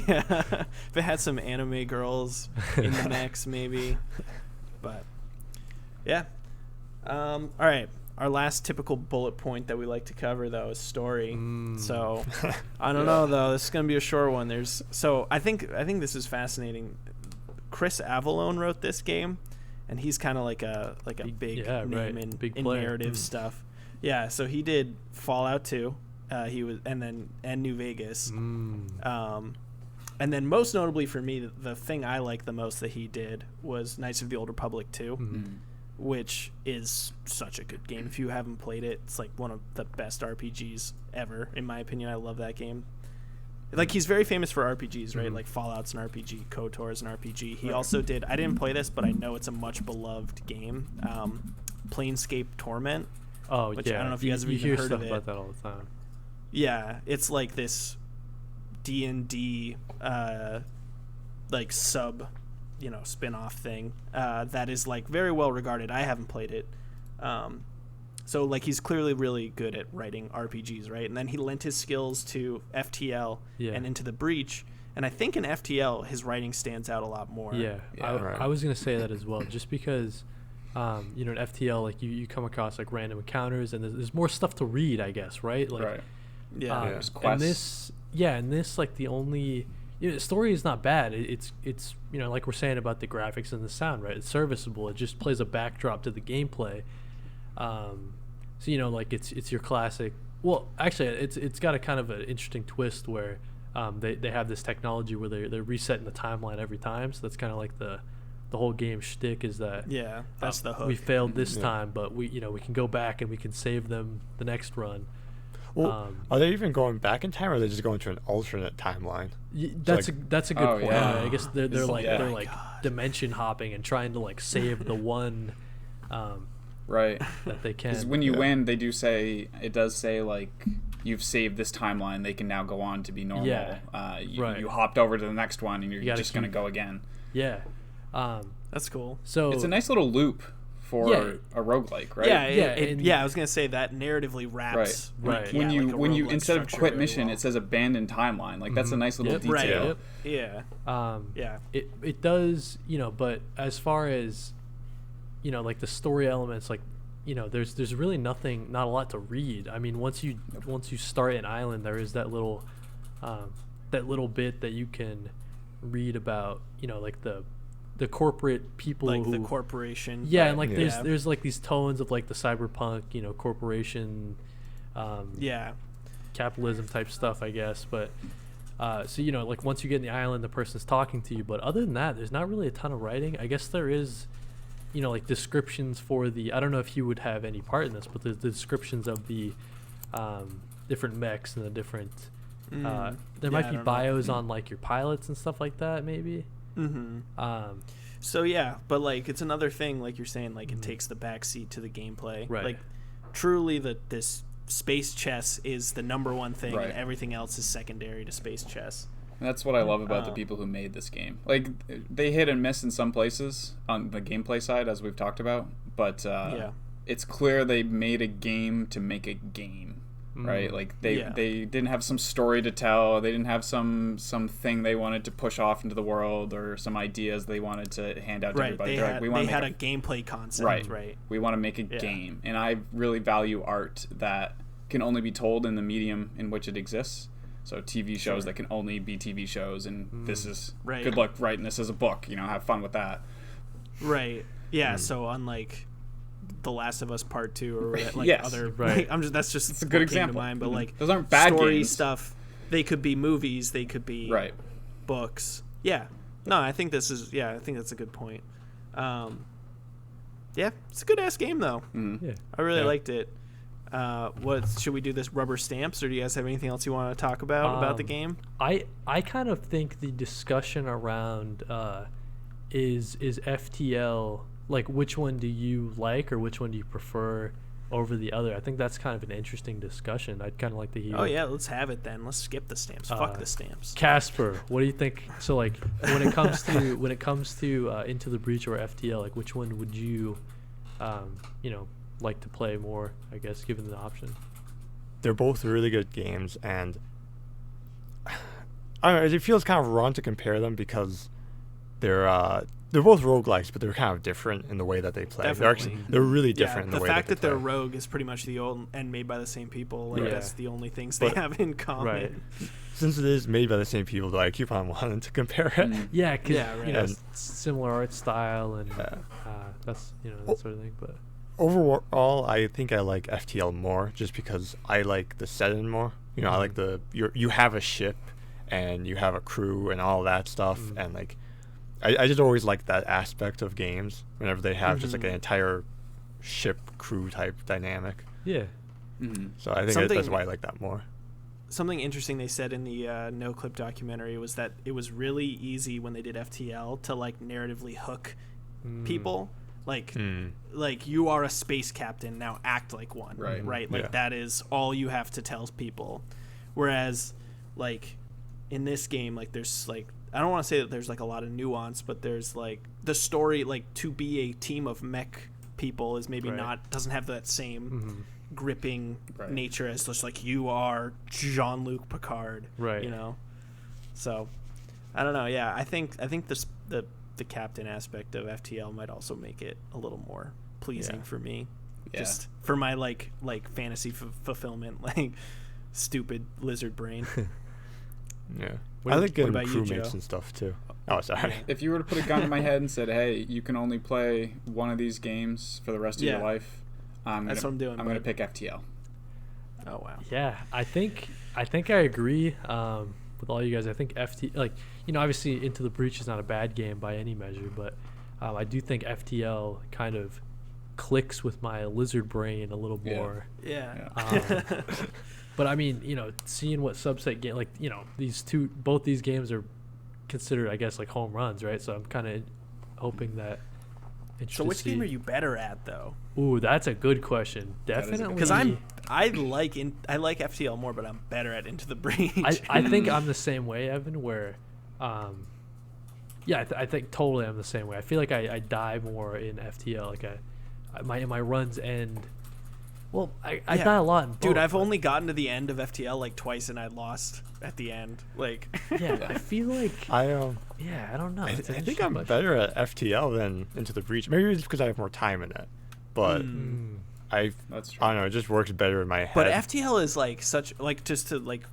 Yeah. If it had some anime girls in the mechs, maybe. But yeah. All right. Our last typical bullet point that we like to cover, though, is story. So I don't know, though. This is gonna be a short one. I think this is fascinating. Chris Avallone wrote this game, and he's kind of like a big name in narrative stuff. Yeah. So he did Fallout 2. He was and New Vegas. And then most notably for me, the thing I like the most that he did was Knights of the Old Republic 2. Which is such a good game. If you haven't played it, it's like one of the best RPGs ever, in my opinion. I love that game. Like, he's very famous for RPGs, right? Like Fallout's an RPG, KOTOR's an RPG. He also did, I didn't play this, but I know it's a much beloved game, Planescape Torment. Oh, which yeah. I don't know if you guys have even heard of it. You hear stuff about that all the time. Yeah, it's like this D&D like sub, you know, spin-off thing that is like very well regarded. I haven't played it, so like he's clearly really good at writing RPGs, right? And then he lent his skills to F.T.L. and Into the Breach, and I think in F.T.L. his writing stands out a lot more. I was gonna say that as well, just because you know, in F.T.L. like you come across like random encounters, and there's more stuff to read, I guess, right? Like, there's quests. And this like the only. The story is not bad. It's you know, like we're saying about the graphics and the sound, right? It's serviceable. It just plays a backdrop to the gameplay. So you know, like it's your classic. Well, actually, it's got a kind of an interesting twist where they have this technology where they're resetting the timeline every time. So that's kind of like the whole game shtick is that that's the hook. We failed this time, but we can go back and we can save them the next run. Well, are they even going back in time, or are they just going to an alternate timeline? That's a good point. Yeah. I guess they're like dimension hopping and trying to like save the one right that they can. Because when you win, it does say like you've saved this timeline. They can now go on to be normal. Yeah. You hopped over to the next one, and you're just gonna go again. Yeah. That's cool. So it's a nice little loop for a roguelike, right? I was gonna say that narratively wraps. Right. When you instead of quit really mission, it says abandoned timeline. Like that's a nice little detail. Yeah. It does, you know, but as far as, you know, like the story elements, like, you know, there's really not a lot to read. I mean, once you start an island, there is that little bit that you can read about, you know, like the corporate people, like the corporation. Yeah, and like there's like these tones of like the cyberpunk, you know, corporation, capitalism type stuff, I guess. But so, you know, like once you get in the island, the person's talking to you. But other than that, there's not really a ton of writing. I guess there is, you know, like descriptions for the. I don't know if you would have any part in this, but the descriptions of the different mechs and the different. There might be bios on like your pilots and stuff like that, maybe. So yeah, but like it's another thing, like you're saying, like it takes the backseat to the gameplay. Right. Like truly, this space chess is the number one thing, and everything else is secondary to space chess. That's what I love about the people who made this game. Like they hit and miss in some places on the gameplay side, as we've talked about, but it's clear they made a game to make a game. Right, like they didn't have some story to tell. They didn't have some thing they wanted to push off into the world, or some ideas they wanted to hand out to everybody. They had a gameplay concept. Right. We want to make a game, and I really value art that can only be told in the medium in which it exists. So TV shows that can only be TV shows, and this is good luck writing this as a book. Have fun with that. Right. Yeah. So unlike The Last of Us Part 2 or like other, right. That's just it's a good example. To mind, but like those aren't bad story games. stuff. They could be movies. They could be books. Yeah. No, I think this is. Yeah, I think that's a good point. Yeah, it's a good ass game though. Yeah, I really liked it. What should we do this rubber stamps, or do you guys have anything else you want to talk about the game? I kind of think the discussion around is F.T.L. like which one do you like or which one do you prefer over the other? I think that's kind of an interesting discussion. I'd kind of like to hear. Oh yeah, let's have it then. Let's skip the stamps. Fuck the stamps. Casper, what do you think? So like when it comes to Into the Breach or F.T.L, like which one would you like to play more, I guess, given the option? They're both really good games, and I don't know, it feels kind of wrong to compare them because they're both roguelikes, but they're kind of different in the way that they play. Definitely. They're really different in the way that they play. The fact that they're rogue is pretty much the old and made by the same people. Like that's the only things they have in common. Right. Since it is made by the same people, though, I keep on wanting to compare it. Yeah, because similar art style and that's that sort of thing. But overall, I think I like F.T.L. more, just because I like the setting more. I like you have a ship and you have a crew and all that stuff, and like I just always like that aspect of games whenever they have just like an entire ship crew type dynamic. Yeah. So I think that's why I like that more. Something interesting they said in the No Clip documentary was that it was really easy when they did F.T.L. to like narratively hook people. Like you are a space captain, now act like one. Right? Like that is all you have to tell people. Whereas like in this game, like there's like, I don't want to say that there's like a lot of nuance, but there's like the story, like to be a team of mech people is maybe doesn't have that same gripping nature as just like you are Jean-Luc Picard, right? So I don't know. Yeah, I think the captain aspect of F.T.L. might also make it a little more pleasing for me, just for my like fantasy fulfillment, like stupid lizard brain. Yeah. I like getting crewmates and stuff too. Oh, sorry. If you were to put a gun to my head and said, "Hey, you can only play one of these games for the rest of your life," that's what I'm doing. I'm going to pick F.T.L. Oh wow. Yeah, I think I agree with all you guys. I think obviously Into the Breach is not a bad game by any measure, but I do think F.T.L. kind of clicks with my lizard brain a little more. Yeah. But I mean, seeing what subset game, like, both these games are considered, I guess, like home runs, right? So I'm kind of hoping that. So which game are you better at, though? Ooh, that's a good question. Definitely, because I like F.T.L. more, but I'm better at Into the Breach. I think I'm the same way, Evan. Where, I think totally I'm the same way. I feel like I die more in F.T.L. Like my runs end. Well, I die a lot in both. Dude, I've only gotten to the end of F.T.L. like twice, and I lost at the end. Like, I feel like I don't know. I think I'm better at F.T.L. than Into the Breach. Maybe it's because I have more time in it, but that's true. I don't know. It just works better in my head. But F.T.L. is like such like just to like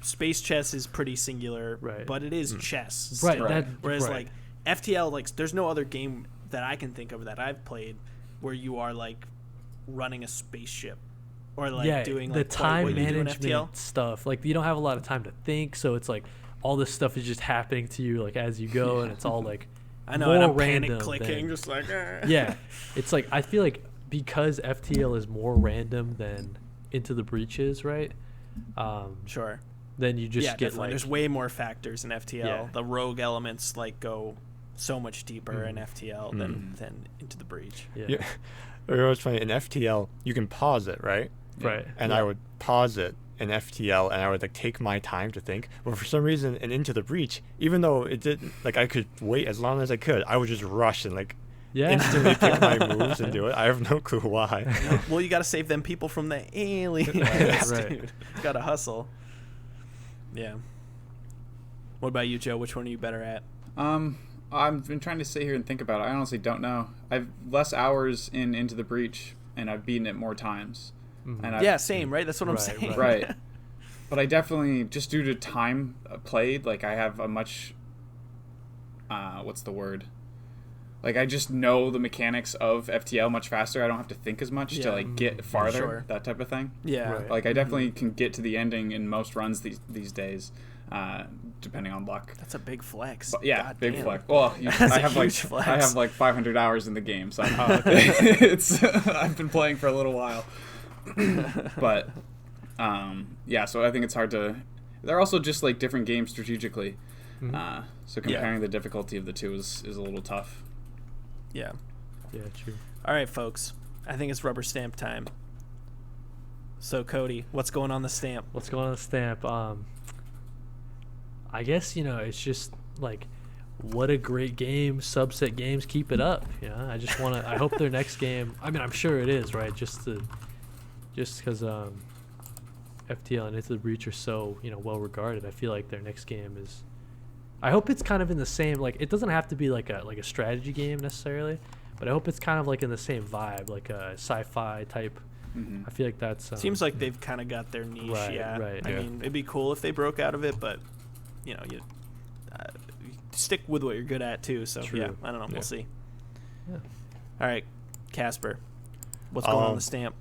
space chess is pretty singular, right? But it is chess, still. Right? Whereas like F.T.L. like there's no other game that I can think of that I've played where you are like running a spaceship or like doing like the time management stuff. Like you don't have a lot of time to think, so it's like all this stuff is just happening to you like as you go, and it's all like I know, and I'm panic clicking, just like it's like I feel like because F.T.L. is more random than Into the Breach is, right? Sure. Then you just get like there's way more factors in F.T.L. The rogue elements like go so much deeper in F.T.L. than Into the Breach. Yeah. It was funny. In F.T.L., you can pause it, right? Right. And I would pause it in F.T.L. and I would like take my time to think. But for some reason, in Into the Breach, even though it didn't like I could wait as long as I could, I would just rush and like instantly pick my moves and do it. I have no clue why. Well, you got to save them people from the aliens, dude. Got to hustle. Yeah. What about you, Joe? Which one are you better at? I've been trying to sit here and think about it. I honestly don't know. I've less hours Into the Breach, and I've beaten it more times. And same, right? That's what I'm saying. Right. But I definitely, just due to time played, like I have a much, what's the word? Like I just know the mechanics of F.T.L. much faster. I don't have to think as much to like get farther, that type of thing. Yeah. Right. Like I definitely can get to the ending in most runs these days, depending on luck. That's a big flex. But, yeah, God big damn. flex. Well, I have like 500 hours in the game, so it's I've been playing for a little while. But yeah, so I think it's hard to. They're also just like different games strategically, so comparing the difficulty of the two is a little tough. Yeah. Yeah, true. All right, folks. I think it's rubber stamp time. So, Kody, what's going on the stamp? What's going on the stamp? I guess, it's just like, what a great game. Subset games, keep it up. I just want to. I hope their next game. I mean, I'm sure it is, right? Just because F.T.L. and Into the Breach are so well regarded. I feel like their next game is. I hope it's kind of in the same, like, it doesn't have to be like a strategy game necessarily, but I hope it's kind of like in the same vibe, like a sci-fi type. I feel like that's seems like they've kind of got their niche. Right. I mean, it'd be cool if they broke out of it, but you stick with what you're good at too. So True. Yeah, I don't know. We'll see. Yeah. All right, Casper, what's going on the stamp?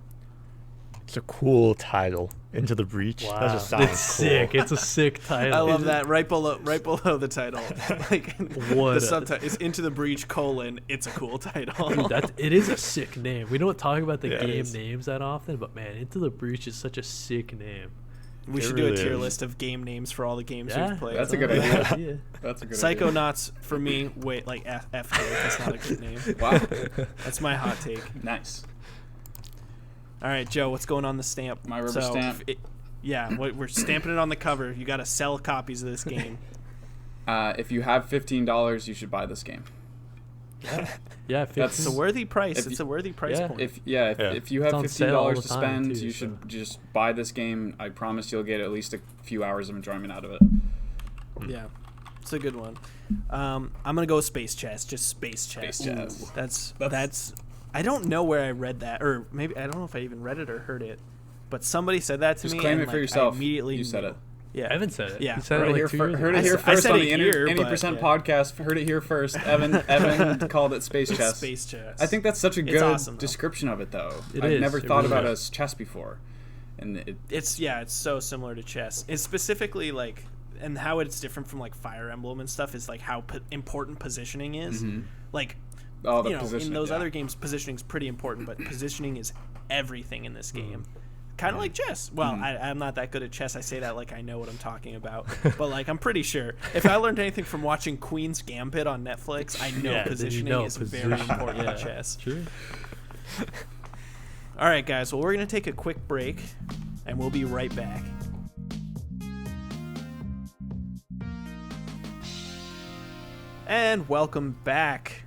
It's a cool title, Into the Breach. Wow. That just sounds it's sick. It's a sick title. I love that. Right below the title, like what the subtitle is Into the Breach : It's a cool title. Dude, it is a sick name. We don't talk about the game is. names that often, but man, Into the Breach is such a sick name. We should do a tier list of game names for all the games we've played. That's a good idea. That's a good idea. Psychonauts for me. Wait, like F.T.L. That's not a good name. Wow. That's my hot take. Nice. All right, Joe, what's going on the stamp? My rubber stamp. We're stamping it on the cover. You got to sell copies of this game. If you have $15, you should buy this game. Yeah, it's a worthy price. It's a worthy price point. If you have $15 to spend, you should just buy this game. I promise you'll get at least a few hours of enjoyment out of it. Yeah, it's a good one. I'm gonna go with Space Chess. Just Space Chess. Space Chess. That's. I don't know where I read that, or maybe I don't know if I even read it or heard it, but somebody said that to me. Just claim it for yourself. I immediately you said knew. it. Yeah, Evan said it. Yeah, he said heard it like it 2 years ago. heard it here first said on it the here, Any but, Percent podcast. Heard it here first. Evan called it Space Chess. Space Chess. I think that's such a good awesome, description of it, though. It I've is. never It thought really about it is. as chess before, and it's so similar to chess. It's specifically like, and how it's different from like Fire Emblem and stuff is like how important positioning is. Like, in those other games, positioning is pretty important, but positioning is everything in this game. Kind of like chess. Well, I'm not that good at chess. I say that like I know what I'm talking about. But like I'm pretty sure. If I learned anything from watching Queen's Gambit on Netflix, I know positioning is very important in chess. True. All right, guys. Well, we're going to take a quick break, and we'll be right back. And welcome back.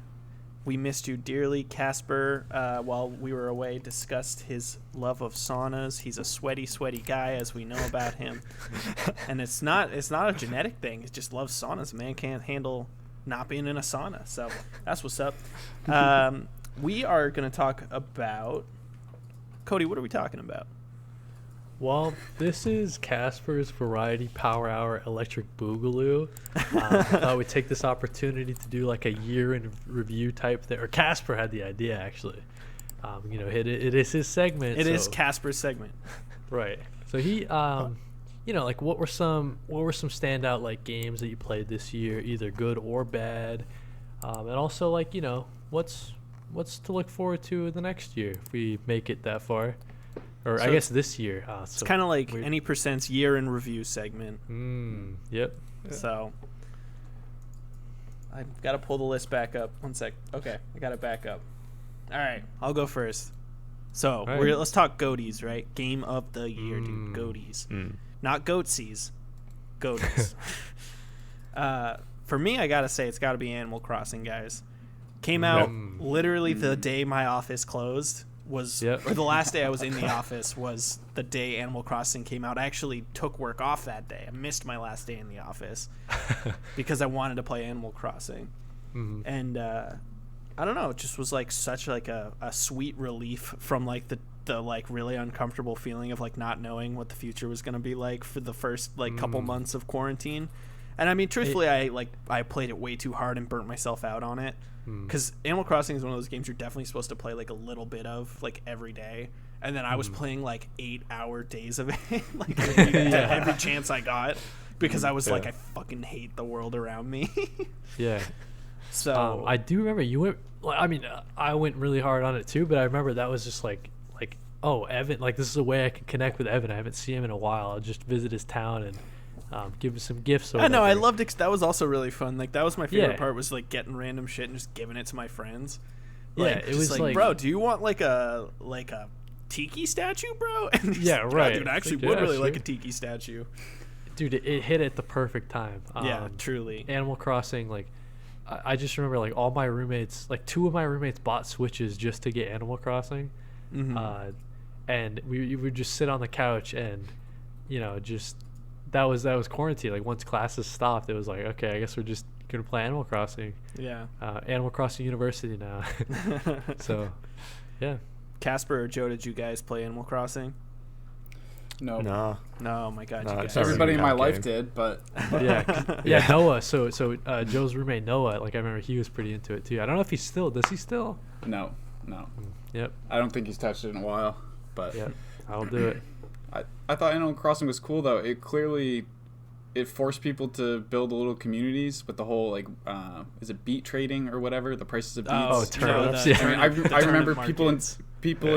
We missed you dearly. Casper, while we were away, discussed his love of saunas. He's a sweaty guy, as we know about him. And it's not a genetic thing. He just loves saunas. Man can't handle not being in a sauna. So that's what's up. We are going to talk about... Kody, what are we talking about? Well, this is Casper's Variety Power Hour Electric Boogaloo. I thought we'd take this opportunity to do like a year in review type thing. Or Casper had the idea, actually. It is his segment. It is Casper's segment. Right. So he, like what were some standout like games that you played this year, either good or bad, and also like what's to look forward to the next year if we make it that far. Or so I guess this year. It's kind of like Any Percent's year in review segment. Yep. So I've got to pull the list back up. 1 sec. Okay, I got it back up. All right, I'll go first. So let's talk GOTYs, right? Game of the year, dude. GOTYs. Not GOATSIes. GOTYs. For me, I got to say it's got to be Animal Crossing, guys. Came out literally the day my office closed. Or the last day I was in the office was the day Animal Crossing came out. I actually took work off that day. I missed my last day in the office because I wanted to play Animal Crossing. And I don't know, it just was like such like a sweet relief from like the like really uncomfortable feeling of like not knowing what the future was going to be like for the first like couple months of quarantine. And I mean, truthfully, I played it way too hard and burnt myself out on it, because Animal Crossing is one of those games you're definitely supposed to play like a little bit of like every day. And then I was playing like 8-hour days of it, like every chance I got, because I was like, I fucking hate the world around me. Yeah. So I do remember you went. I mean, I went really hard on it too, but I remember that was just like, oh, Evan, like this is a way I can connect with Evan. I haven't seen him in a while. I'll just visit his town and give him some gifts. I know, I loved it. That was also really fun. Like that was my favorite part, was like getting random shit and just giving it to my friends. Like, it was like, bro, do you want like a tiki statue, bro? And right. Dude, I actually would really like a tiki statue. Dude, it hit at the perfect time. Yeah, truly. Animal Crossing, like, I just remember like all my roommates, like 2 of my roommates bought Switches just to get Animal Crossing. And we would just sit on the couch and, just that was quarantine. Like once classes stopped, it was like, okay, I guess we're just gonna play Animal Crossing. Yeah. Animal Crossing University now. So, yeah. Casper or Joe, did you guys play Animal Crossing? No. No. No, oh my god. No, you guys. Everybody in my life game. did, but yeah. Noah. So Joe's roommate Noah. Like I remember he was pretty into it too. I don't know if he's still. Does he still? No. Yep. I don't think he's touched it in a while, but yeah, I'll do it. I thought Animal Crossing was cool though. It forced people to build little communities with the whole like is it beet trading or whatever, the prices of beets. Oh, turnips. I remember people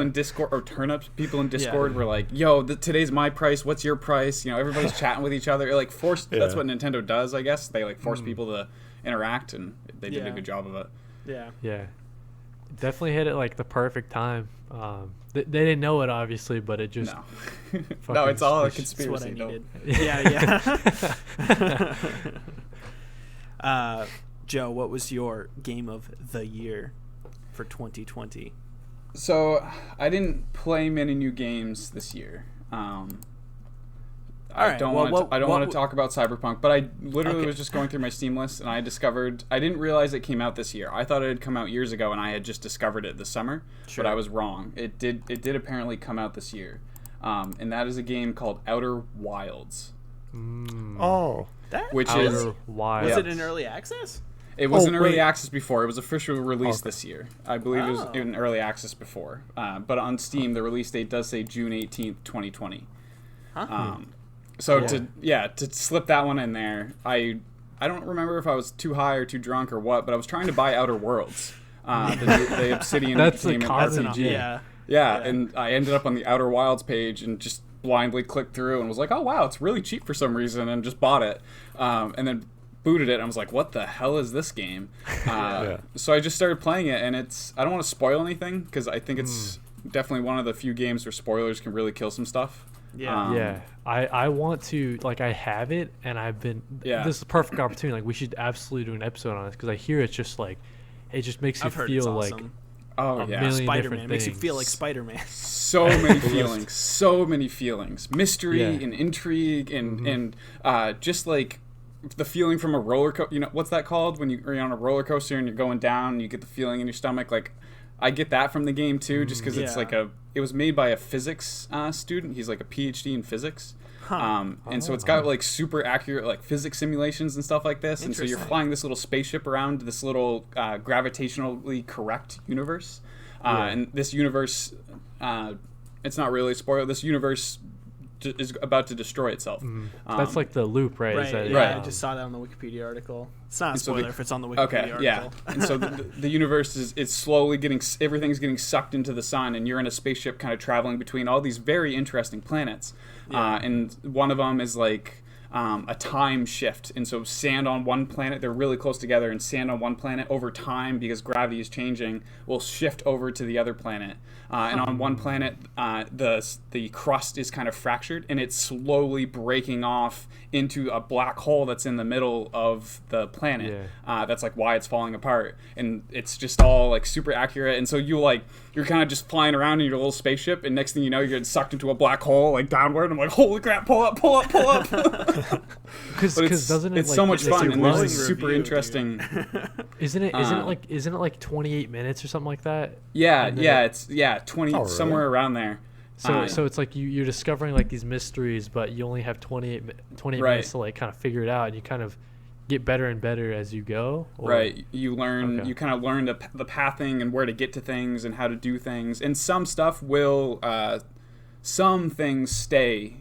in Discord or turnips. People in Discord were like, "Yo, today's my price. What's your price?" Everybody's chatting with each other. It, like forced. That's what Nintendo does, I guess. They like force people to interact, and they did a good job of it. Yeah. Yeah. Definitely hit it like the perfect time. They didn't know it obviously, but it just no, it's all a It's conspiracy. what I needed. Yeah. Joe, what was your game of the year for 2020? So I didn't play many new games this year. I don't want to talk about Cyberpunk, but I literally was just going through my Steam list and I discovered, I didn't realize it came out this year. I thought it had come out years ago and I had just discovered it this summer, but I was wrong. It did apparently come out this year. And that is a game called Outer Wilds. Oh. Was it in early access? It was in early access before. It was officially released this year. I believe it was in early access before. But on Steam, the release date does say June 18th, 2020. To slip that one in there, I don't remember if I was too high or too drunk or what, but I was trying to buy Outer Worlds, the Obsidian. That's a RPG. Yeah, and I ended up on the Outer Wilds page and just blindly clicked through and was like, oh wow, it's really cheap for some reason, and just bought it, and then booted it and I was like, what the hell is this game? So I just started playing it, and I don't want to spoil anything because I think it's definitely one of the few games where spoilers can really kill some stuff. I want to, like, I have it and I've been this is the perfect opportunity. Like, we should absolutely do an episode on this because I hear it's just like it just makes you feel like million Spider-Man makes you feel like Spider-Man. So many feelings, so many feelings, mystery and intrigue and just like the feeling from a roller coaster. What's that called when you're on a roller coaster and you're going down and you get the feeling in your stomach? Like, I get that from the game too, just because it's like it was made by a physics student. He's like a PhD in physics. And so it's got like super accurate like physics simulations and stuff like this. And so you're flying this little spaceship around this little gravitationally correct universe. And this universe, it's not really a spoiler. This universe is about to destroy itself. That's like the loop, right? Right. I just saw that on the Wikipedia article. It's not a spoiler if it's on the Wikipedia article. Yeah. And so the universe is slowly everything's getting sucked into the sun, and you're in a spaceship kind of traveling between all these very interesting planets. And one of them is like a time shift. And so sand on one planet, they're really close together, and sand on one planet over time, because gravity is changing, will shift over to the other planet. And on one planet, the crust is kind of fractured, and it's slowly breaking off into a black hole that's in the middle of the planet. That's like why it's falling apart, and it's just all like super accurate. And so you're kind of just flying around in your little spaceship, and next thing you know, you're getting sucked into a black hole, like downward. I'm like, holy crap, pull up. Because doesn't it it's like, so much fun and glowing there's super review, interesting. Isn't it like 28 minutes or something like that? It's 20 really? somewhere around there. So it's like you're discovering like these mysteries, but you only have 28 minutes to like kind of figure it out, and you kind of get better and better as you go. Right. You learn. You kind of learn the pathing and where to get to things and how to do things. And some stuff will, some things stay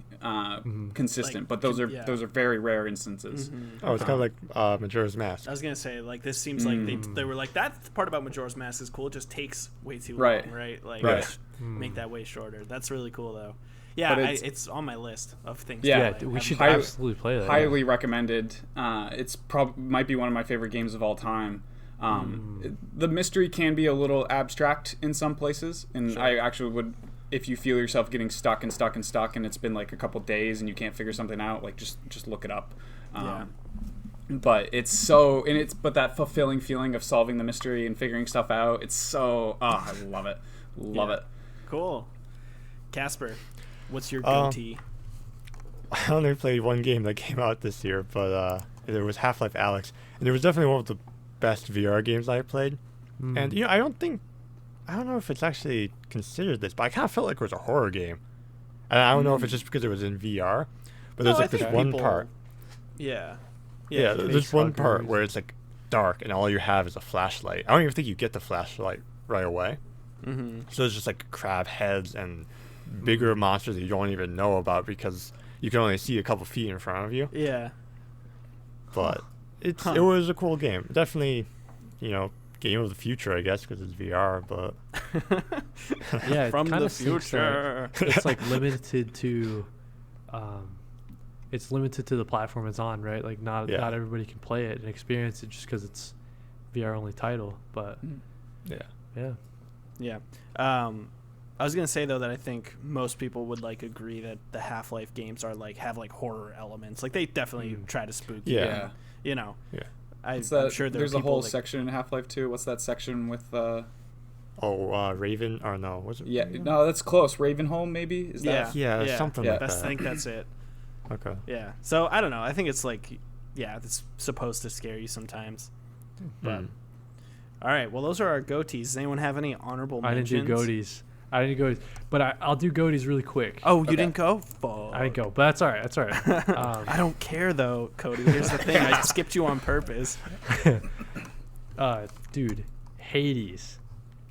consistent, but those are very rare instances. Oh, it's kind of like Majora's Mask. I was gonna say, like, this seems like they were like, that part about Majora's Mask is cool. It just takes way too long, right? Like, just make that way shorter. That's really cool, though. Yeah, it's on my list of things. Yeah, we should absolutely play that. Highly recommended. It's might be one of my favorite games of all time. The mystery can be a little abstract in some places, and I actually would, if you feel yourself getting stuck, and it's been like a couple days and you can't figure something out, like just look it up. But but that fulfilling feeling of solving the mystery and figuring stuff out, it's so I love it. Love it. Cool. Casper, what's your GOTY? I only played one game that came out this year, but it was Half-Life Alyx, and it was definitely one of the best VR games I played. And I don't know if it's actually considered this, but I kind of felt like it was a horror game. And I don't know if it's just because it was in VR, but there's like this one part. Yeah, there's one part where it's like dark and all you have is a flashlight. I don't even think you get the flashlight right away. So it's just like crab heads and bigger monsters that you don't even know about because you can only see a couple feet in front of you. Yeah. But it was a cool game. Definitely, game of the future, I guess, because it's VR. But yeah, from the future, it's like limited to, the platform it's on, right? Like not everybody can play it and experience it just because it's VR only title. But yeah. I was gonna say though that I think most people would like agree that the Half-Life games are like have like horror elements. Like they definitely try to spook you. Yeah. I'm sure there's a whole section in Half-Life 2. What's that section with Raven, or no, was it? Yeah, no, that's close. Ravenholm, maybe? Is that? Yeah, something like that. I think that's it. Okay. Yeah. So I don't know. I think it's like, it's supposed to scare you sometimes. But all right. Well, those are our GOTYs. Does anyone have any honorable mentions? I didn't do GOTYs. But I'll do GOTYs really quick. Oh, you didn't go? Fuck. I didn't go, but that's all right. I don't care though, Kody. Here's the thing. I skipped you on purpose. Dude, Hades.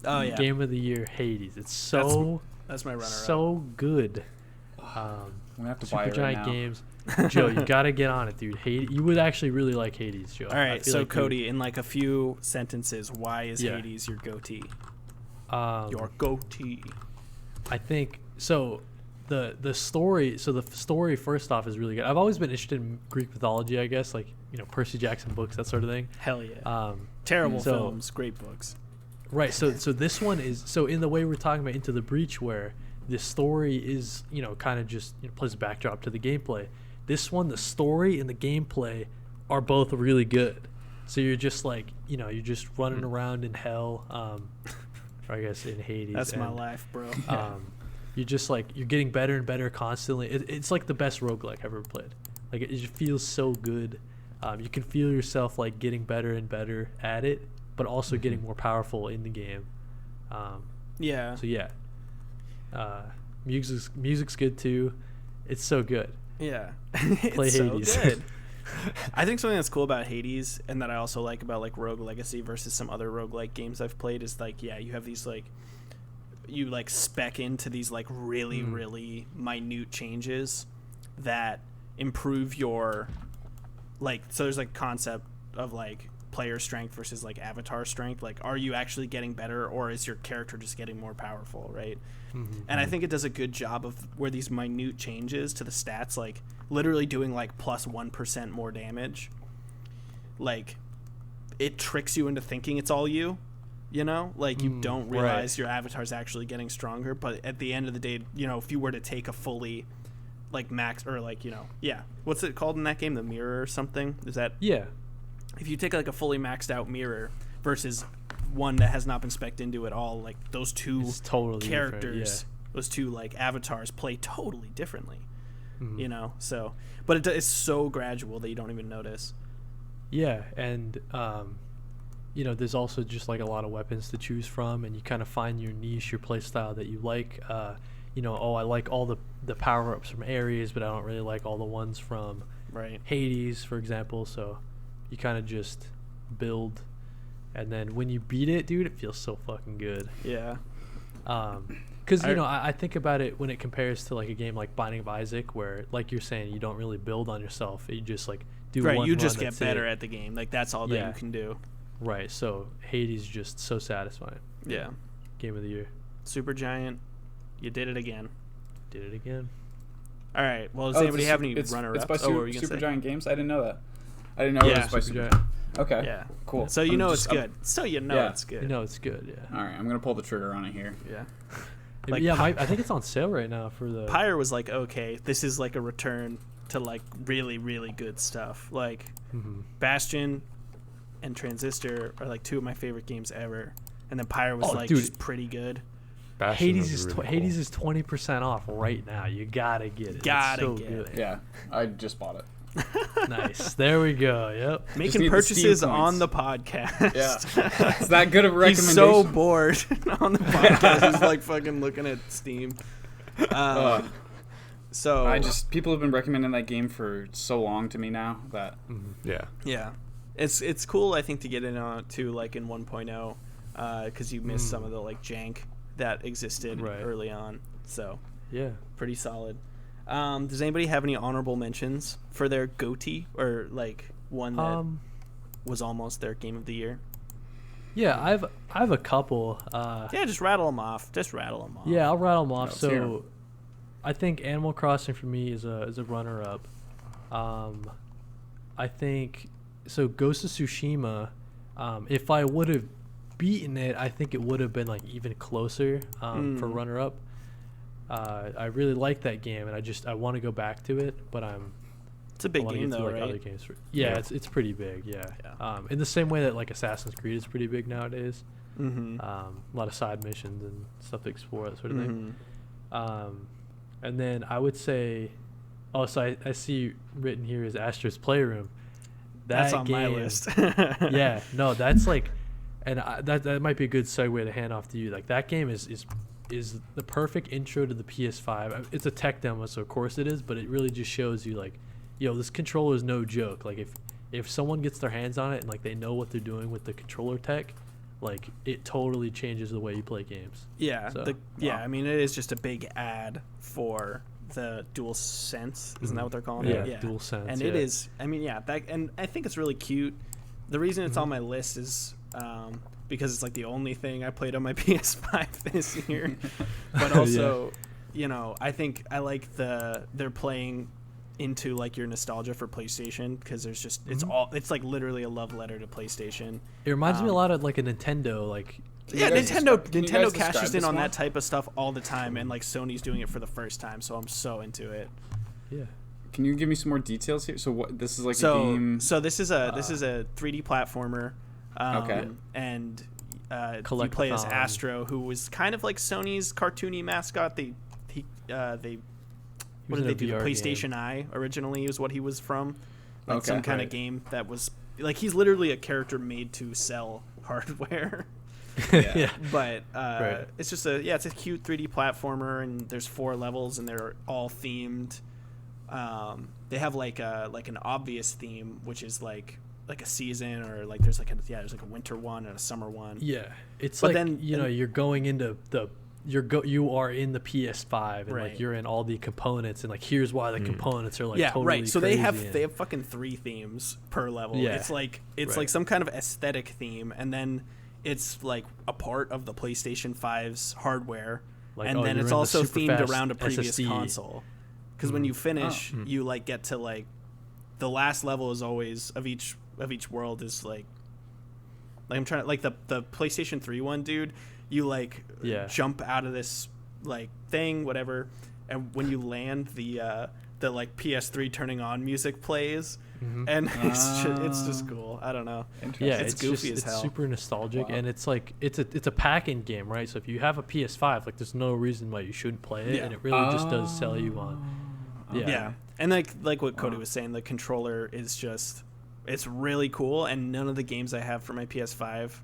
Oh yeah. Game of the year, Hades. It's that's my runner-up. So good. We have to Super buy it Giant right now. Games. Joe, you gotta get on it, dude. Hades. You would actually really like Hades, Joe. All right, so like Kody, in like a few sentences, why is Hades your GOTY? Your GOTY. I think so. The story. So the story, first off, is really good. I've always been interested in Greek mythology. I guess, like Percy Jackson books, that sort of thing. Hell yeah. Terrible films, great books. Right. So this one is in the way we're talking about Into the Breach, where the story is kind of just plays a backdrop to the gameplay. This one, the story and the gameplay are both really good. So you're just like you're just running around in hell. Or I guess in Hades. That's my life, bro. You're just like you're getting better and better constantly. It's like the best roguelike I've ever played. Like it just feels so good. You can feel yourself like getting better and better at it, but also getting more powerful in the game. Music's good too. It's so good. Yeah. Play Hades. So good. I think something that's cool about Hades and that I also like about like Rogue Legacy versus some other roguelike games I've played is like, you have these like, you like spec into these like really, really minute changes that improve your like, so there's like concept of like player strength versus like avatar strength. Like, are you actually getting better or is your character just getting more powerful, right? And I think it does a good job of where these minute changes to the stats, like literally doing like plus 1% more damage, like it tricks you into thinking it's all you like you don't realize your avatar's actually getting stronger. But at the end of the day, if you were to take a fully like max or like what's it called in that game, the mirror or something, is that if you take like a fully maxed out mirror versus one that has not been spec'd into at all, like those two totally characters, those two like avatars play totally differently. you know. So, but it's so gradual that you don't even notice. Yeah, and you know, there's also just like a lot of weapons to choose from, and you kind of find your niche, your play style that you like. You know, I like all the power ups from Ares, but I don't really like all the ones from Hades, for example. So you kind of just build, and then when you beat it, dude, it feels so fucking good. Yeah. Because you know, I think about it when it compares to like a game like Binding of Isaac, where like you're saying, you don't really build on yourself. You just like do one you run, just get better at the game. Like that's all that you can do. Right. So Hades is just so satisfying. Yeah. Game of the year. Supergiant, you did it again. Did it again. All right. Well, does anybody have any runner-ups? It's by Supergiant Games. I didn't know that. I didn't know it was by Supergiant. Okay. Yeah. Cool. So you know it's good. So you know it's good. You know it's good. Yeah. All right. I'm gonna pull the trigger on it here. Yeah. Like, I think it's on sale right now for the. Pyre was like, okay, this is like a return to like really, really good stuff. Like Bastion and Transistor are like two of my favorite games ever, and then Pyre was just pretty good. Hades is 20% off right now. You gotta get it. Gotta get it. Yeah, I just bought it. Nice. There we go. Yep. Making purchases on the podcast. Yeah. It's that good of a recommendation. He's so bored on the podcast. He's like fucking looking at Steam. So people have been recommending that game for so long to me now that yeah. It's cool, I think, to get in on to like in 1.0 because you missed some of the like jank that existed early on. So yeah, pretty solid. Does anybody have any honorable mentions for their GOTY or like one that was almost their game of the year? Yeah, I have a couple. Just rattle them off. Yeah, I'll rattle them off. So I think Animal Crossing for me is a runner up. I think so. Ghost of Tsushima. If I would have beaten it, I think it would have been like even closer for runner up. I really like that game, and I want to go back to it, but it's a big game though, like right? Other games it's pretty big, in the same way that like Assassin's Creed is pretty big nowadays. A lot of side missions and stuff to explore, that sort of thing. And then I would say, so I see written here is Astro's Playroom. That's on my list. That's like, and that might be a good segue to hand off to you. Like that game is the perfect intro to the PS5. It's a tech demo, so of course it is, but it really just shows you like, this controller is no joke. Like if someone gets their hands on it and like they know what they're doing with the controller tech, like it totally changes the way you play games. Yeah, I mean it is just a big ad for the DualSense. Isn't that what they're calling it? Yeah, DualSense. And it is. I mean, and I think it's really cute. The reason it's on my list is because it's like the only thing I played on my PS5 this year. But also, I think I like they're playing into like your nostalgia for PlayStation, because there's just it's like literally a love letter to PlayStation. It reminds me a lot of like a Nintendo, like Nintendo cashes in on that type of stuff all the time, and like Sony's doing it for the first time, so I'm so into it. Yeah. Can you give me some more details here? So what this is like a game? So this is a 3D platformer. Okay. And you play as Astro, who was kind of like Sony's cartoony mascot. What did they do? The PlayStation game. Eye originally is what he was from. Like some kind of game that was like, he's literally a character made to sell hardware. But it's just it's a cute 3D platformer, and there's 4 levels, and they're all themed. They have like an obvious theme, which is like a season, or like there's like a winter one and a summer one. Yeah, then you're going into you are in the PS5, and like you're in all the components, and like here's why the components are like totally so crazy. they have fucking 3 themes per level. It's like some kind of aesthetic theme, and then it's like a part of the PlayStation 5's hardware, and then it's also themed around a previous console. Because when you finish, you like get to like the last level is always of each world is like I'm trying to, like the PlayStation 3 one, dude. You like jump out of this like thing, whatever, and when you land, the like PS3 turning on music plays, and it's just cool. I don't know. Yeah, it's goofy as hell. It's super nostalgic, and it's like it's a pack-in game, right? So if you have a PS5, like there's no reason why you shouldn't play it, and it really just does sell you on. Yeah. And like what Kody was saying, the controller is just, it's really cool, and none of the games I have for my PS5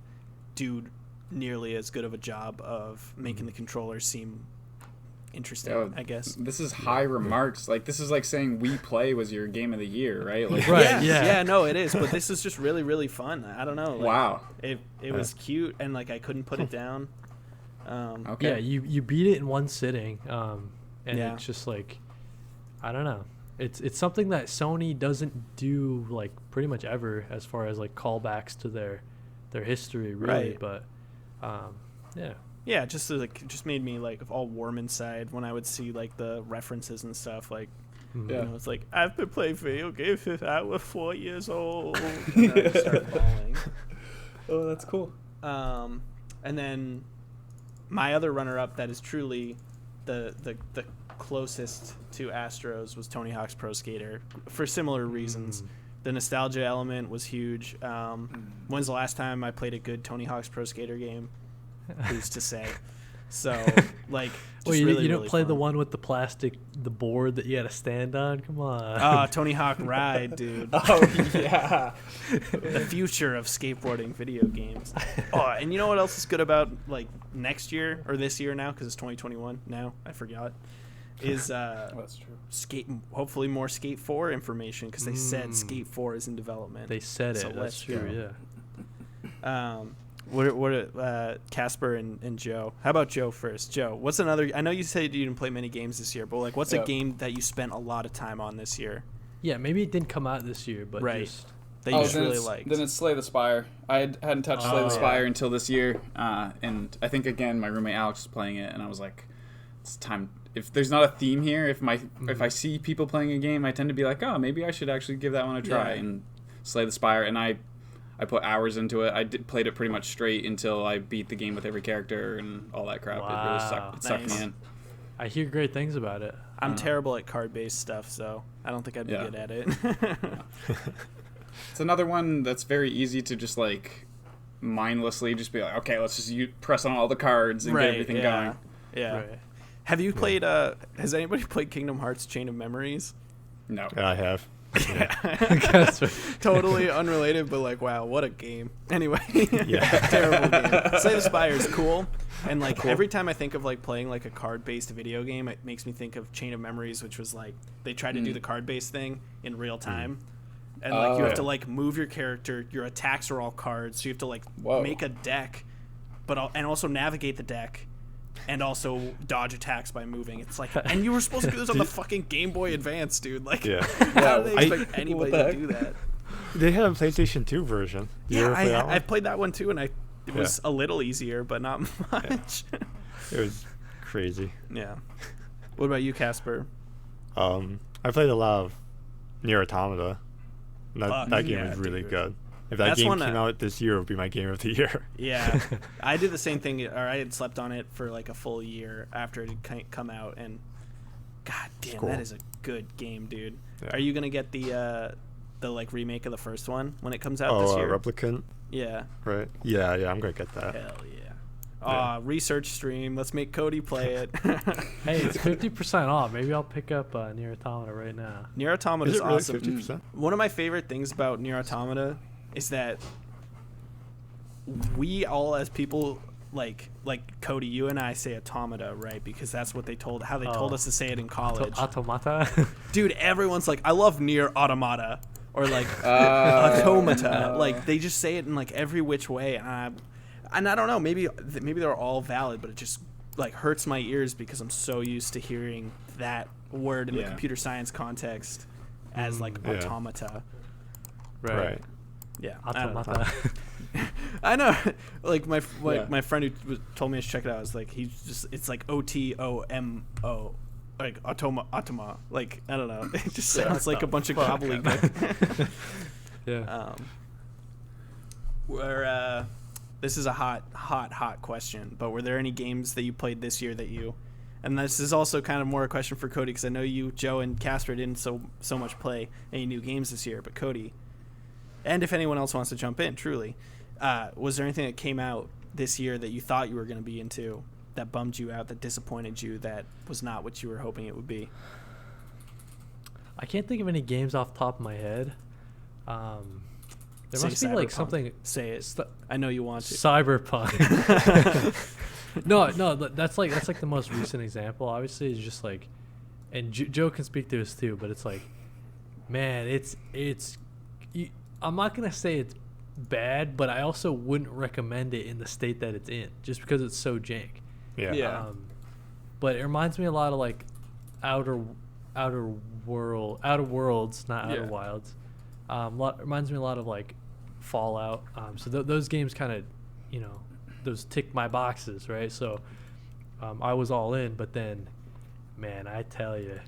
do nearly as good of a job of making the controller seem interesting, I guess. This is high remarks. Like, this is like saying We Play was your game of the year, right? Like, right. Yeah, no, it is. But this is just really, really fun. I don't know. Like, wow. It was cute, and like I couldn't put it down. Okay. Yeah, you beat it in one sitting, and it's just like, I don't know. It's something that Sony doesn't do like pretty much ever, as far as like callbacks to their history, really. Right. But yeah, just made me like all warm inside when I would see like the references and stuff. Like, you know, it's like, I've been playing video games since I was 4 years old. And I start bawling. Oh, that's cool. And then my other runner-up that is truly the closest to Astros was Tony Hawk's Pro Skater, for similar reasons. The nostalgia element was huge. When's the last time I played a good Tony Hawk's Pro Skater game? Who's to say? So, like, well, you really, don't really play fun. the one with the the board that you had to stand on? Come on. Oh, Tony Hawk Ride, dude. Oh, yeah. The future of skateboarding video games. Oh, and you know what else is good about, like, next year, or this year now, because it's 2021 now, I forgot, is that's true. hopefully more Skate 4 information, because they said Skate 4 is in development. They said so it. That's true, yeah. What Casper and Joe? How about Joe first? Joe, what's another? I know you said you didn't play many games this year, but like, what's a game that you spent a lot of time on this year? Yeah, maybe it didn't come out this year, but just that you just really liked. Then it's Slay the Spire. I hadn't touched Slay the Spire until this year, and I think again my roommate Alex was playing it, and I was like, it's time. If there's not a theme here, if I see people playing a game, I tend to be like, oh, maybe I should actually give that one a try and Slay the Spire, and I put hours into it. I played it pretty much straight until I beat the game with every character and all that crap. Wow. It really sucked me in. I hear great things about it. I'm terrible at card-based stuff, so I don't think I'd be good at it. It's another one that's very easy to just like mindlessly just be like, okay, let's just press on all the cards and get everything going. Yeah. Right. Have you played? Has anybody played Kingdom Hearts Chain of Memories? No. I have. Totally unrelated, but like, wow, what a game. Anyway, Yeah. terrible game. Slay the Spire is cool, and like every time I think of like playing like a card-based video game, it makes me think of Chain of Memories, which was like they tried to do the card-based thing in real time, and like you have to like move your character. Your attacks are all cards, so you have to like make a deck, and also navigate the deck. And also dodge attacks by moving. It's like, and you were supposed to do this on the fucking Game Boy Advance, dude. Like, how do they expect anybody to do that? They had a PlayStation 2 version. I played that one too, and it was a little easier, but not much. It was crazy. Yeah. What about you, Casper? I played a lot of Nier Automata. That game was really good. If that game came out this year, it would be my game of the year. Yeah. I did the same thing, or I had slept on it for like a full year after it had come out, and god damn, that is a good game, dude. Yeah. Are you going to get the like remake of the first one when it comes out this year? Replicant? Yeah. Right. Yeah, I'm going to get that. Hell yeah. Research stream. Let's make Kody play it. Hey, it's 50% off. Maybe I'll pick up Nier Automata right now. Nier Automata is awesome. Really 50%? One of my favorite things about Nier Automata is that we all as people like Kody, you and I say automata, right? Because that's what they told us to say it in college. Automata? Dude, everyone's like, I love Nier Automata or like automata. Like they just say it in like every which way, and I don't know, maybe they're all valid, but it just like hurts my ears because I'm so used to hearing that word in the computer science context as like automata. Right. Yeah, automata. I know. Like my friend who told me to check it out. I was like, it's like OTOMO, like automa. Like I don't know. It just sounds like a bunch of gobbledygook. Yeah. This is a hot question. But were there any games that you played this year that you? And this is also kind of more a question for Kody because I know you, Joe, and Casper didn't so much play any new games this year. But Kody. And if anyone else wants to jump in, truly, was there anything that came out this year that you thought you were going to be into that bummed you out, that disappointed you, that was not what you were hoping it would be? I can't think of any games off the top of my head. There must be like something. Say it. I know you want to. Cyberpunk. No, that's like the most recent example. Obviously, it's just like, and Joe can speak to this too. But it's like, man, I'm not gonna say it's bad, but I also wouldn't recommend it in the state that it's in, just because it's so jank. Yeah. But it reminds me a lot of like Outer Worlds, not Outer Wilds. Reminds me a lot of like Fallout. So those games kind of, those tick my boxes, right? So I was all in, but then, man, I tell you,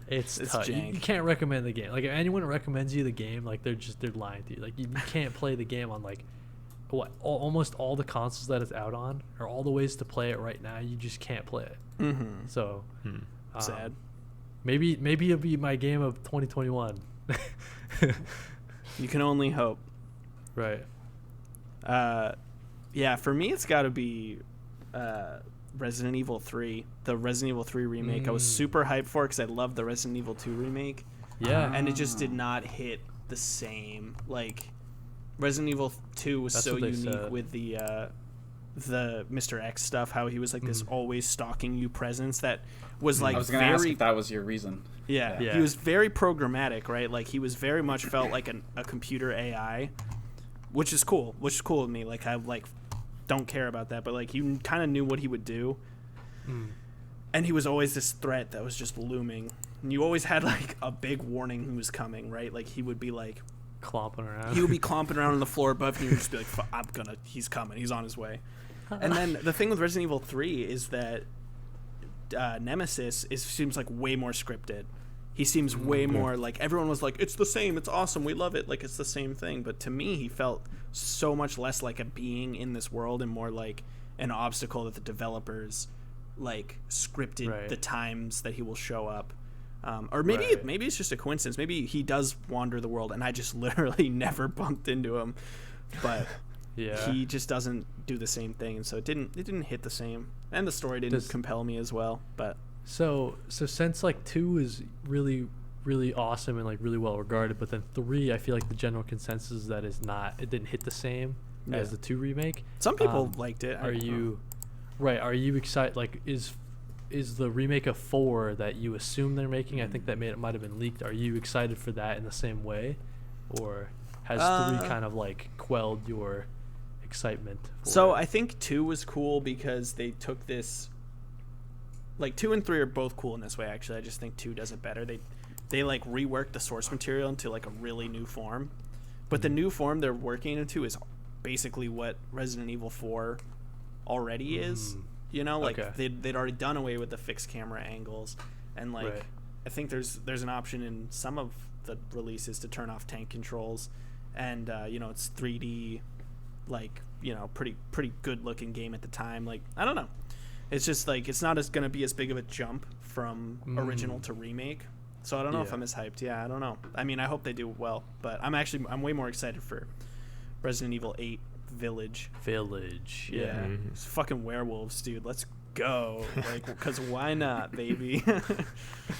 it's tough. You can't recommend the game. Like, if anyone recommends you the game, like they're lying to you. Like, you can't play the game on like almost all the consoles that it's out on, or all the ways to play it right now. You just can't play it. Mm-hmm. So sad. Maybe it'll be my game of 2021. You can only hope. Right. Yeah, for me it's got to be Resident Evil 3, the Resident Evil 3 remake. I was super hyped for it because I loved the Resident Evil 2 remake. Yeah. And it just did not hit the same. Like, Resident Evil 2 was so unique with the Mr. X stuff, how he was like this always stalking you presence that was like, I was going to ask if that was your reason. Yeah, he was very programmatic, right? Like, he was very much felt like a computer AI, which is cool with me. Like, I don't care about that, but like, you kind of knew what he would do, and he was always this threat that was just looming, and you always had like a big warning he was coming, right? Like, he would be like clomping around. He would be clomping around on the floor above you, and just be like, he's coming, he's on his way. And then the thing with Resident Evil 3 is that Nemesis seems like way more scripted. He seems way more like, everyone was like, it's the same, it's awesome, we love it, like, it's the same thing. But to me, he felt so much less like a being in this world and more like an obstacle that the developers like scripted the times that he will show up. Or maybe it's just a coincidence. Maybe he does wander the world and I just literally never bumped into him. But he just doesn't do the same thing, and so it didn't hit the same, and the story didn't compel me as well. But so since like 2 is really, really awesome and like really well regarded, but then 3, I feel like the general consensus is that it didn't hit the same as the 2 remake. Some people liked it. Are you excited? Like, is the remake of 4 that you assume they're making? I think that might have been leaked. Are you excited for that in the same way, or has 3 kind of like quelled your excitement for So I think 2 was cool because they took this, like, 2 and 3 are both cool in this way. Actually, I just think 2 does it better. They like reworked the source material into like a really new form, but the new form they're working into is basically what Resident Evil 4 already is. Like, they'd already done away with the fixed camera angles, and like I think there's an option in some of the releases to turn off tank controls, and it's 3D, like, pretty good looking game at the time. Like, I don't know, it's just like, it's not going to be as big of a jump from original to remake, so I don't know if I'm as hyped. I don't know. I mean, I hope they do well, but I'm way more excited for Resident Evil 8 Village. It's fucking werewolves, dude. Let's go. Like, because why not, baby?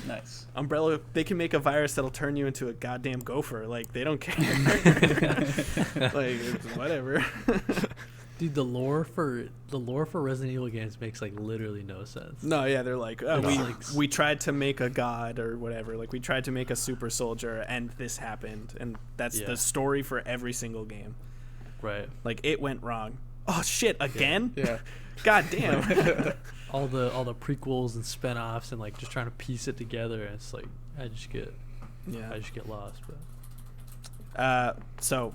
Nice. Umbrella, they can make a virus that'll turn you into a goddamn gopher. Like, they don't care. Like, it's whatever. Dude, the lore for Resident Evil games makes like literally no sense. No, yeah, they're like, we tried to make a god or whatever. Like, we tried to make a super soldier, and this happened, and that's the story for every single game. Right. Like, it went wrong. Oh shit! Again? Yeah. God damn. all the prequels and spin-offs and like just trying to piece it together. And it's like I just get lost. But so,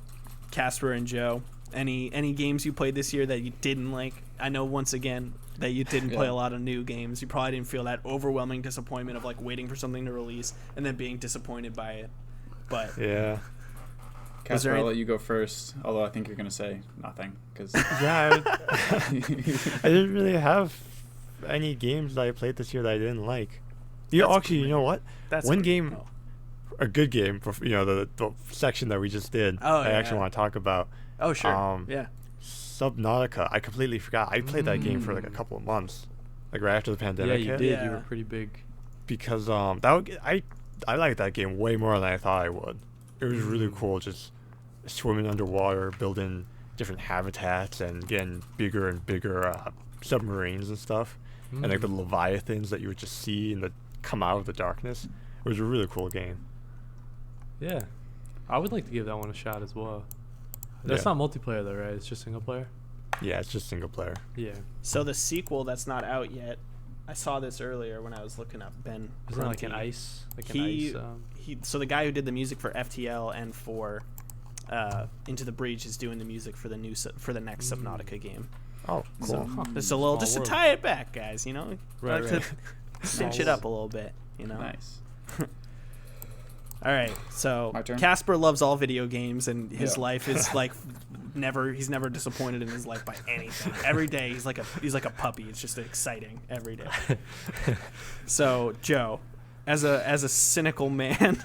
Casper and Joe, any games you played this year that you didn't like? I know, once again, that you didn't play a lot of new games. You probably didn't feel that overwhelming disappointment of like waiting for something to release and then being disappointed by it. But Casper, I'll let you go first, although I think you're going to say nothing. Cause I didn't really have any games that I played this year that I didn't like. You know what? A good game for the section that we just did. I actually want to talk about. Oh, sure. Subnautica. I completely forgot. I played that game for like a couple of months, like right after the pandemic hit. You did. You were pretty big. because I like that game way more than I thought I would. It was really cool, just swimming underwater, building different habitats, and getting bigger and bigger submarines and stuff, and like the leviathans that you would just see and that come out of the darkness. It was a really cool game. Yeah, I would like to give that one a shot as well. That's not multiplayer though, right? It's just single player. Yeah, it's just single player. Yeah. So the sequel that's not out yet, I saw this earlier when I was looking up Ben. Isn't it like an ice? So the guy who did the music for F.T.L. and for Into the Breach is doing the music for the next Subnautica game. Oh, cool. So just a little, just to tie it back, guys. You know, Right. to cinch it up a little bit. You know. Nice. All right, so My turn? Casper loves all video games, and his life is like he's never disappointed in his life by anything. Every day he's like a puppy. It's just exciting every day. So Joe, as a cynical man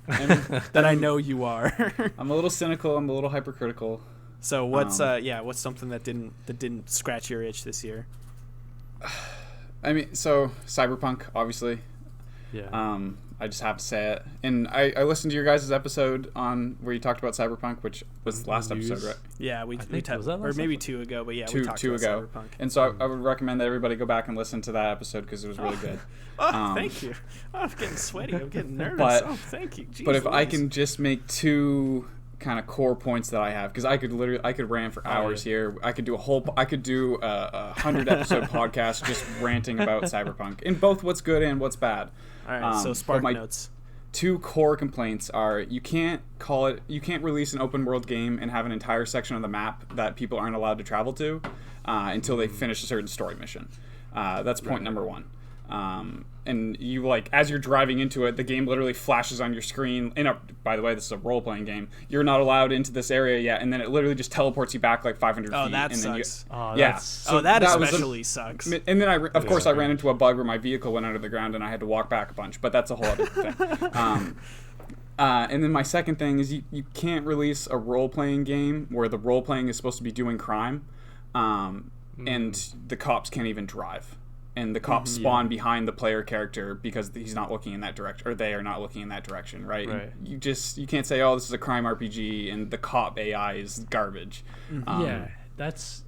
that I know you are, I'm a little cynical. I'm a little hypercritical. So what's something that didn't scratch your itch this year? I mean, so Cyberpunk, obviously. Yeah. I just have to say it. And I listened to your guys' episode on where you talked about Cyberpunk, which was the last episode, right? Yeah, we was talked, that or last maybe episode? 2 ago, but yeah, Two we talked about ago. Cyberpunk. And so I would recommend that everybody go back and listen to that episode because it was really good. Thank you. Oh, I'm getting sweaty. I'm getting nervous. But, thank you. Jeez but if I Louise. can just make 2 kind of core points that I have, because I could rant for hours here. I could do a 100 episode podcast just ranting about Cyberpunk in both what's good and what's bad. All right, so spark my notes. 2 core complaints are you can't release an open world game and have an entire section of the map that people aren't allowed to travel to until they finish a certain story mission. That's point number 1. And you, like, as you're driving into it, the game literally flashes on your screen. By the way, this is a role-playing game. You're not allowed into this area yet, and then it literally just teleports you back like 500 feet. Oh, that and sucks. That especially sucks. And then of course I ran into a bug where my vehicle went under the ground and I had to walk back a bunch, but that's a whole other thing. And then my second thing is you can't release a role-playing game where the role-playing is supposed to be doing crime, and the cops can't even drive. And the cops spawn behind the player character because he's not looking in that direction, or they are not looking in that direction, right? You can't say, oh, this is a crime RPG and the cop AI is garbage. Yeah, that's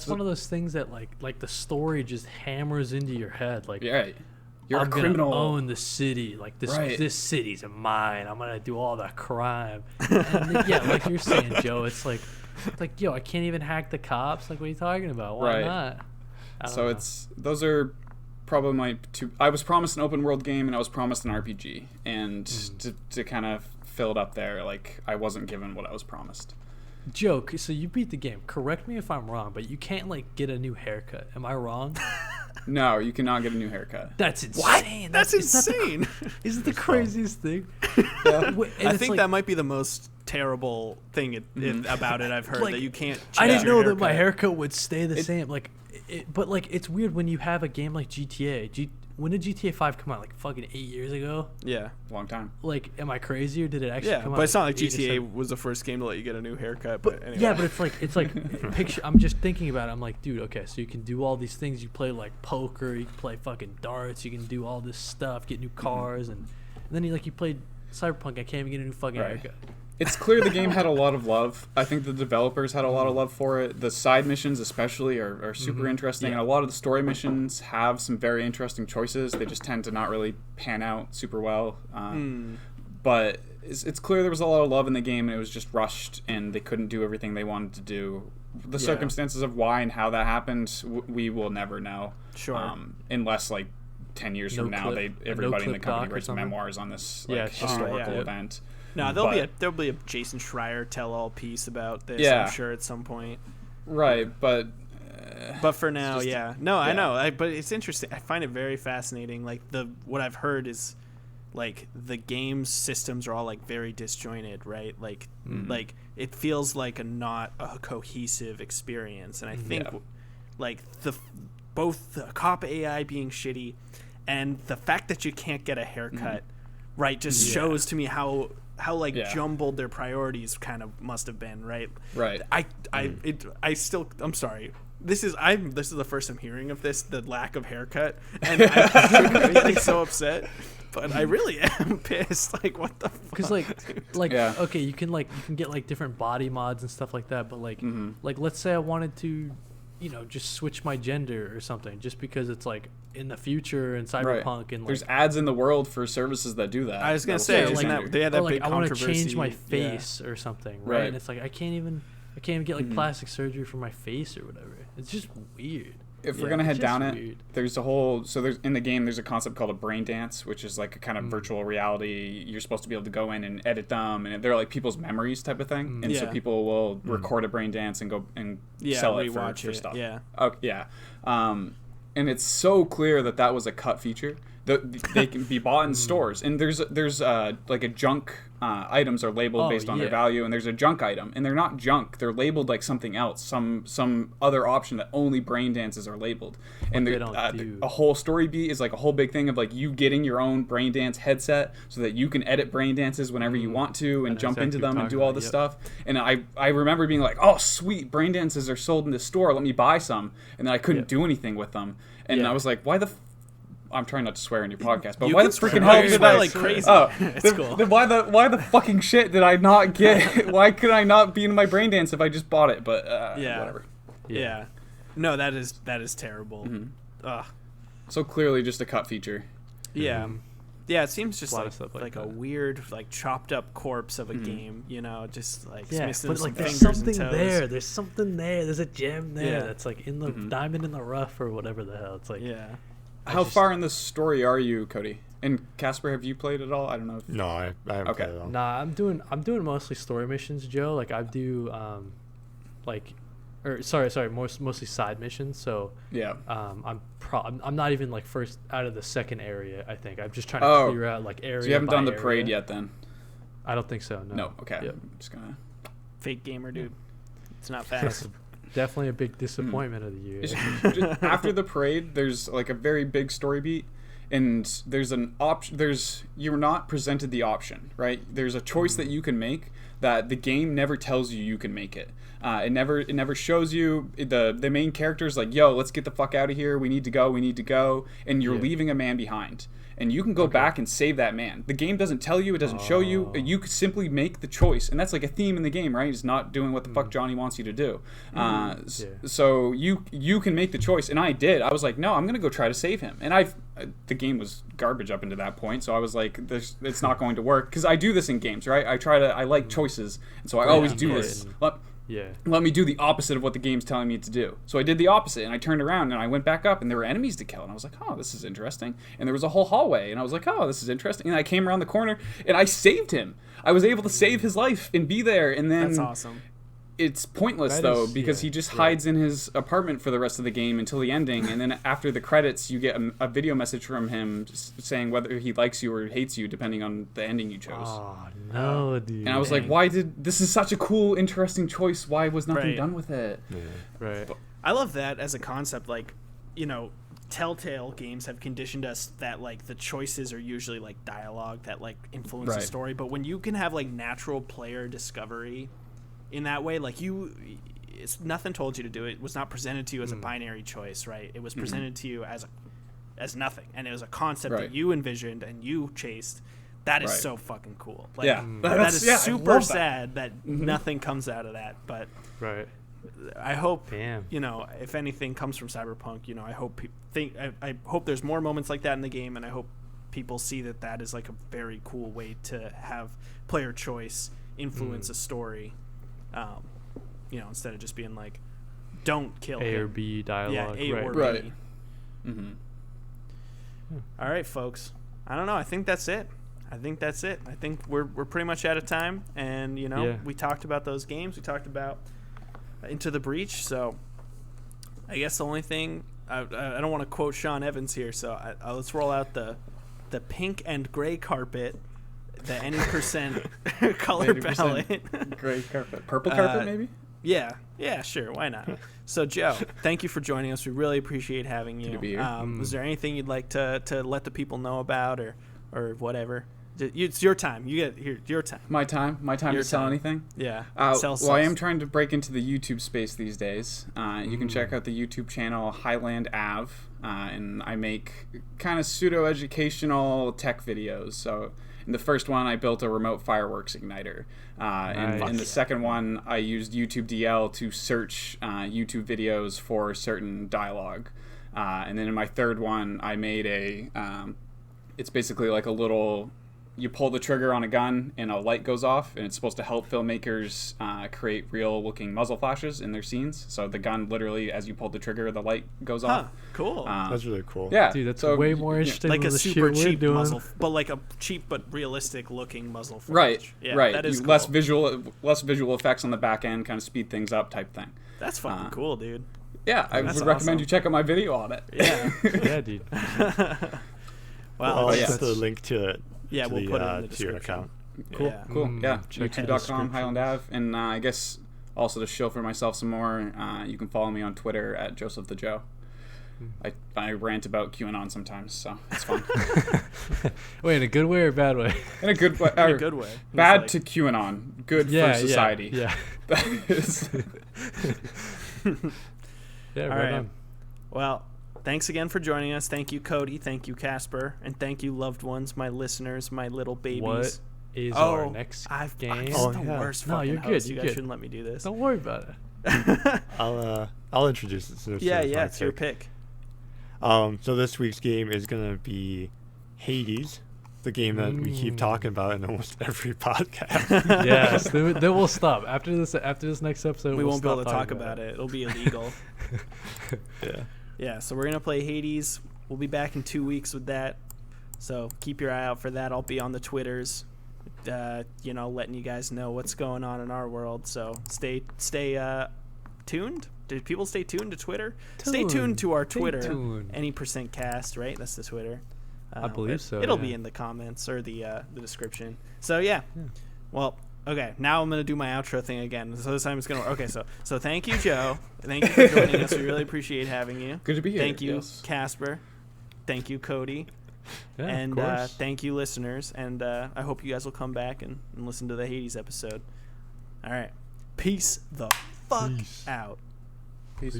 one of those things that like the story just hammers into your head. Like, you're I'm a criminal. gonna own the city. Like this city's mine. I'm gonna do all the crime. And yeah, like you're saying, Joe, it's like yo, I can't even hack the cops. Like, what are you talking about? Why not? So those are probably my 2. I was promised an open world game and I was promised an RPG, and to kind of fill it up there, like I wasn't given what I was promised. Joe, so you beat the game. Correct me if I'm wrong, but you can't like get a new haircut. Am I wrong? No, you cannot get a new haircut. That's insane. That's insane. Is it the craziest thing? I think that might be the most terrible thing about it I've heard, that you can't change I didn't know your that my haircut. haircut would stay the same. Like, but like it's weird when you have a game like GTA. When did GTA 5 come out? Like fucking 8 years ago? Yeah. Long time. Like, am I crazy or did it actually come out? But it's not like 8 or GTA 7? was the first game to let you get a new haircut. But anyway. Yeah, but it's like picture. I'm just thinking about it. I'm like, dude, okay, so you can do all these things. You play like poker. You can play fucking darts. You can do all this stuff. Get new cars, and then you played Cyberpunk. I can't even get a new fucking haircut. It's clear the game had a lot of love. I think the developers had a lot of love for it. The side missions especially are super interesting. And a lot of the story missions have some very interesting choices. They just tend to not really pan out super well. But it's clear there was a lot of love in the game, and it was just rushed, and they couldn't do everything they wanted to do. The circumstances of why and how that happened, we will never know. Sure. Unless, like, 10 years from now, everybody in the company writes memoirs on this historical event. No, there'll be a Jason Schreier tell-all piece about this. I'm sure at some point. Right, but for now, I know. But it's interesting. I find it very fascinating. Like what I've heard is, like, the game's systems are all like very disjointed, right? Like it feels like not a cohesive experience. And I think like both the cop AI being shitty and the fact that you can't get a haircut, right, just shows to me how jumbled their priorities kind of must have been, right? Right. I'm sorry. this is the first I'm hearing of this, the lack of haircut, and I'm getting so upset. But I really am pissed. Like, what the fuck? Because okay, you can get like different body mods and stuff like that. But like let's say I wanted to, just switch my gender or something, just because it's like in the future in Cyberpunk and there's ads in the world for services that do that. I was gonna say they had that big I want to controversy. change my face or something, right? And it's like I can't even get like plastic surgery for my face or whatever. It's just weird. If we're gonna head down it, there's in the game there's a concept called a brain dance, which is like a kind of virtual reality. You're supposed to be able to go in and edit them, and they're like people's memories type of thing. And so people will record a brain dance and go and sell it for stuff. Yeah. Okay, yeah. And it's so clear that was a cut feature. They can be bought in stores, and there's like a junk items are labeled based on their value, and there's a junk item, and they're not junk. They're labeled like something else, some other option that only brain dances are labeled. And a whole story beat is like a whole big thing of like you getting your own brain dance headset so that you can edit brain dances whenever you want to and jump into them and do all this stuff. And I remember being like, oh sweet, brain dances are sold in the store. Let me buy some. And then I couldn't do anything with them. And I was like, why the I'm trying not to swear in your podcast, but why the freaking hell did I like crazy? Oh, then why the fucking shit did I not get? Why could I not be in my brain dance if I just bought it? But whatever. Yeah. No, that is terrible. Ugh. So clearly just a cut feature. Yeah. Yeah, it seems just like a weird, like chopped up corpse of a game, just like missing some fingers and toes. There's something there. There's a gem there that's like in the diamond in the rough or whatever the hell. It's like How far in the story are you, Kody? And Casper, have you played at all? I don't know. No, I haven't played at all. Nah, I'm doing mostly story missions, Joe. Like I do, mostly side missions. So I'm not even like first out of the second area. I think I'm just trying to clear out like area. So you haven't done the area. parade yet, then? I don't think so. No. Okay. Yep. I'm just gonna. Fake gamer, dude. It's not fast. Definitely a big disappointment of the year. After the parade, there's like a very big story beat, and there's an option. You're not presented the option, right? There's a choice that you can make that the game never tells you can make it. It never shows you the main character's like, yo, let's get the fuck out of here. We need to go, and you're leaving a man behind. And you can go back and save that man. The game doesn't tell you, it doesn't show you. You could simply make the choice. And that's like a theme in the game, right? It's not doing what the fuck Johnny wants you to do. So you can make the choice. And I did. I was like, no, I'm going to go try to save him. And the game was garbage up into that point. So I was like, it's not going to work. Because I do this in games, right? I like choices. And so I always do this. Let me do the opposite of what the game's telling me to do. So I did the opposite, and I turned around, and I went back up, and there were enemies to kill. And I was like, oh, this is interesting. And there was a whole hallway, and I was like, oh, this is interesting. And I came around the corner, and I saved him. I was able to save his life and be there. And then that's awesome. It's pointless, because he just hides in his apartment for the rest of the game until the ending. And then after the credits, you get a video message from him saying whether he likes you or hates you, depending on the ending you chose. Oh, no, dude. And I was like, this is such a cool, interesting choice. Why was nothing done with it? Yeah. Right. But I love that as a concept. Like, Telltale games have conditioned us that like the choices are usually like dialogue that like influence the story. But when you can have like natural player discovery in that way, like it's nothing told you to do it. It was not presented to you as a binary choice, right? It was presented to you as nothing, and it was a concept that you envisioned and you chased. That is so fucking cool. Like, that is super sad that nothing comes out of that. But I hope if anything comes from Cyberpunk, I hope I hope there's more moments like that in the game, and I hope people see that is like a very cool way to have player choice influence a story. Instead of just being like, don't kill A him. or B dialogue. Yeah, A or B. Right. All right, folks. I don't know. I think that's it. I think we're pretty much out of time, and we talked about those games. We talked about Into the Breach. So I guess the only thing I don't want to quote Sean Evans here. So let's roll out the pink and gray carpet. The any percent color palette. Gray carpet. Purple carpet, maybe? Yeah, sure. Why not? So, Joe, thank you for joining us. We really appreciate having you. Good to be here. Was there anything you'd like to let the people know about or whatever? It's your time. You get here. Your time. My time to sell anything. Yeah. Well, I am trying to break into the YouTube space these days. You can check out the YouTube channel Highland Ave, and I make kind of pseudo-educational tech videos. So in the first one, I built a remote fireworks igniter. In the second one, I used YouTube DL to search YouTube videos for certain dialogue. And then in my third one, I made it's basically like a little, you pull the trigger on a gun and a light goes off, and it's supposed to help filmmakers create real looking muzzle flashes in their scenes. So the gun literally, as you pull the trigger, the light goes off. Cool. That's really cool. Yeah. Dude, that's way more interesting like than a the super shit cheap we're doing. muzzle, but like a cheap but realistic looking muzzle flash. Right. Yeah, right. That is cool. less visual effects on the back end, kind of speed things up type thing. That's fucking cool, dude. Yeah, I would recommend you check out my video on it. Yeah. Yeah, dude. Wow. I'll put the link to it. Yeah, to we'll the, put it in the to description. your account. Cool. Yeah. Check the YouTube.com, description. Highland Ave. And I guess also to show for myself some more, you can follow me on Twitter at Joseph the Joe. I rant about QAnon sometimes, so it's fun. Wait, in a good way or a bad way? In a good way. In a good way. Bad to QAnon. Good for society. Yeah. That is. Yeah, All right right. on. Well, thanks again for joining us. Thank you, Kody. Thank you, Casper. And thank you, loved ones, my listeners, my little babies. What is our next game? I'm the worst No, fucking you're host. good. You You're guys good. shouldn't let me do this. Don't worry about it. I'll introduce it. Since Yeah, it's my it's your pick. So this week's game is gonna be Hades, the game that we keep talking about in almost every podcast. Yes, then we'll stop after this next episode. We we'll won't be able to stop talk talking about it. It'll be illegal. Yeah. Yeah, so we're going to play Hades. We'll be back in 2 weeks with that. So keep your eye out for that. I'll be on the Twitters, letting you guys know what's going on in our world. So stay tuned. Did people stay tuned to Twitter? Stay tuned to our Twitter. Any % cast, right? That's the Twitter. I believe so. It'll be in the comments or the description. So yeah. Well, okay. Now I'm gonna do my outro thing again. So this time it's gonna. Okay. So thank you, Joe. Thank you for joining us. We really appreciate having you. Good to be here. Thank you, yes. Casper. Thank you, Kody. Yeah, And of course. thank you, listeners. And I hope you guys will come back and listen to the Hades episode. All right. Peace the fuck out. Peace.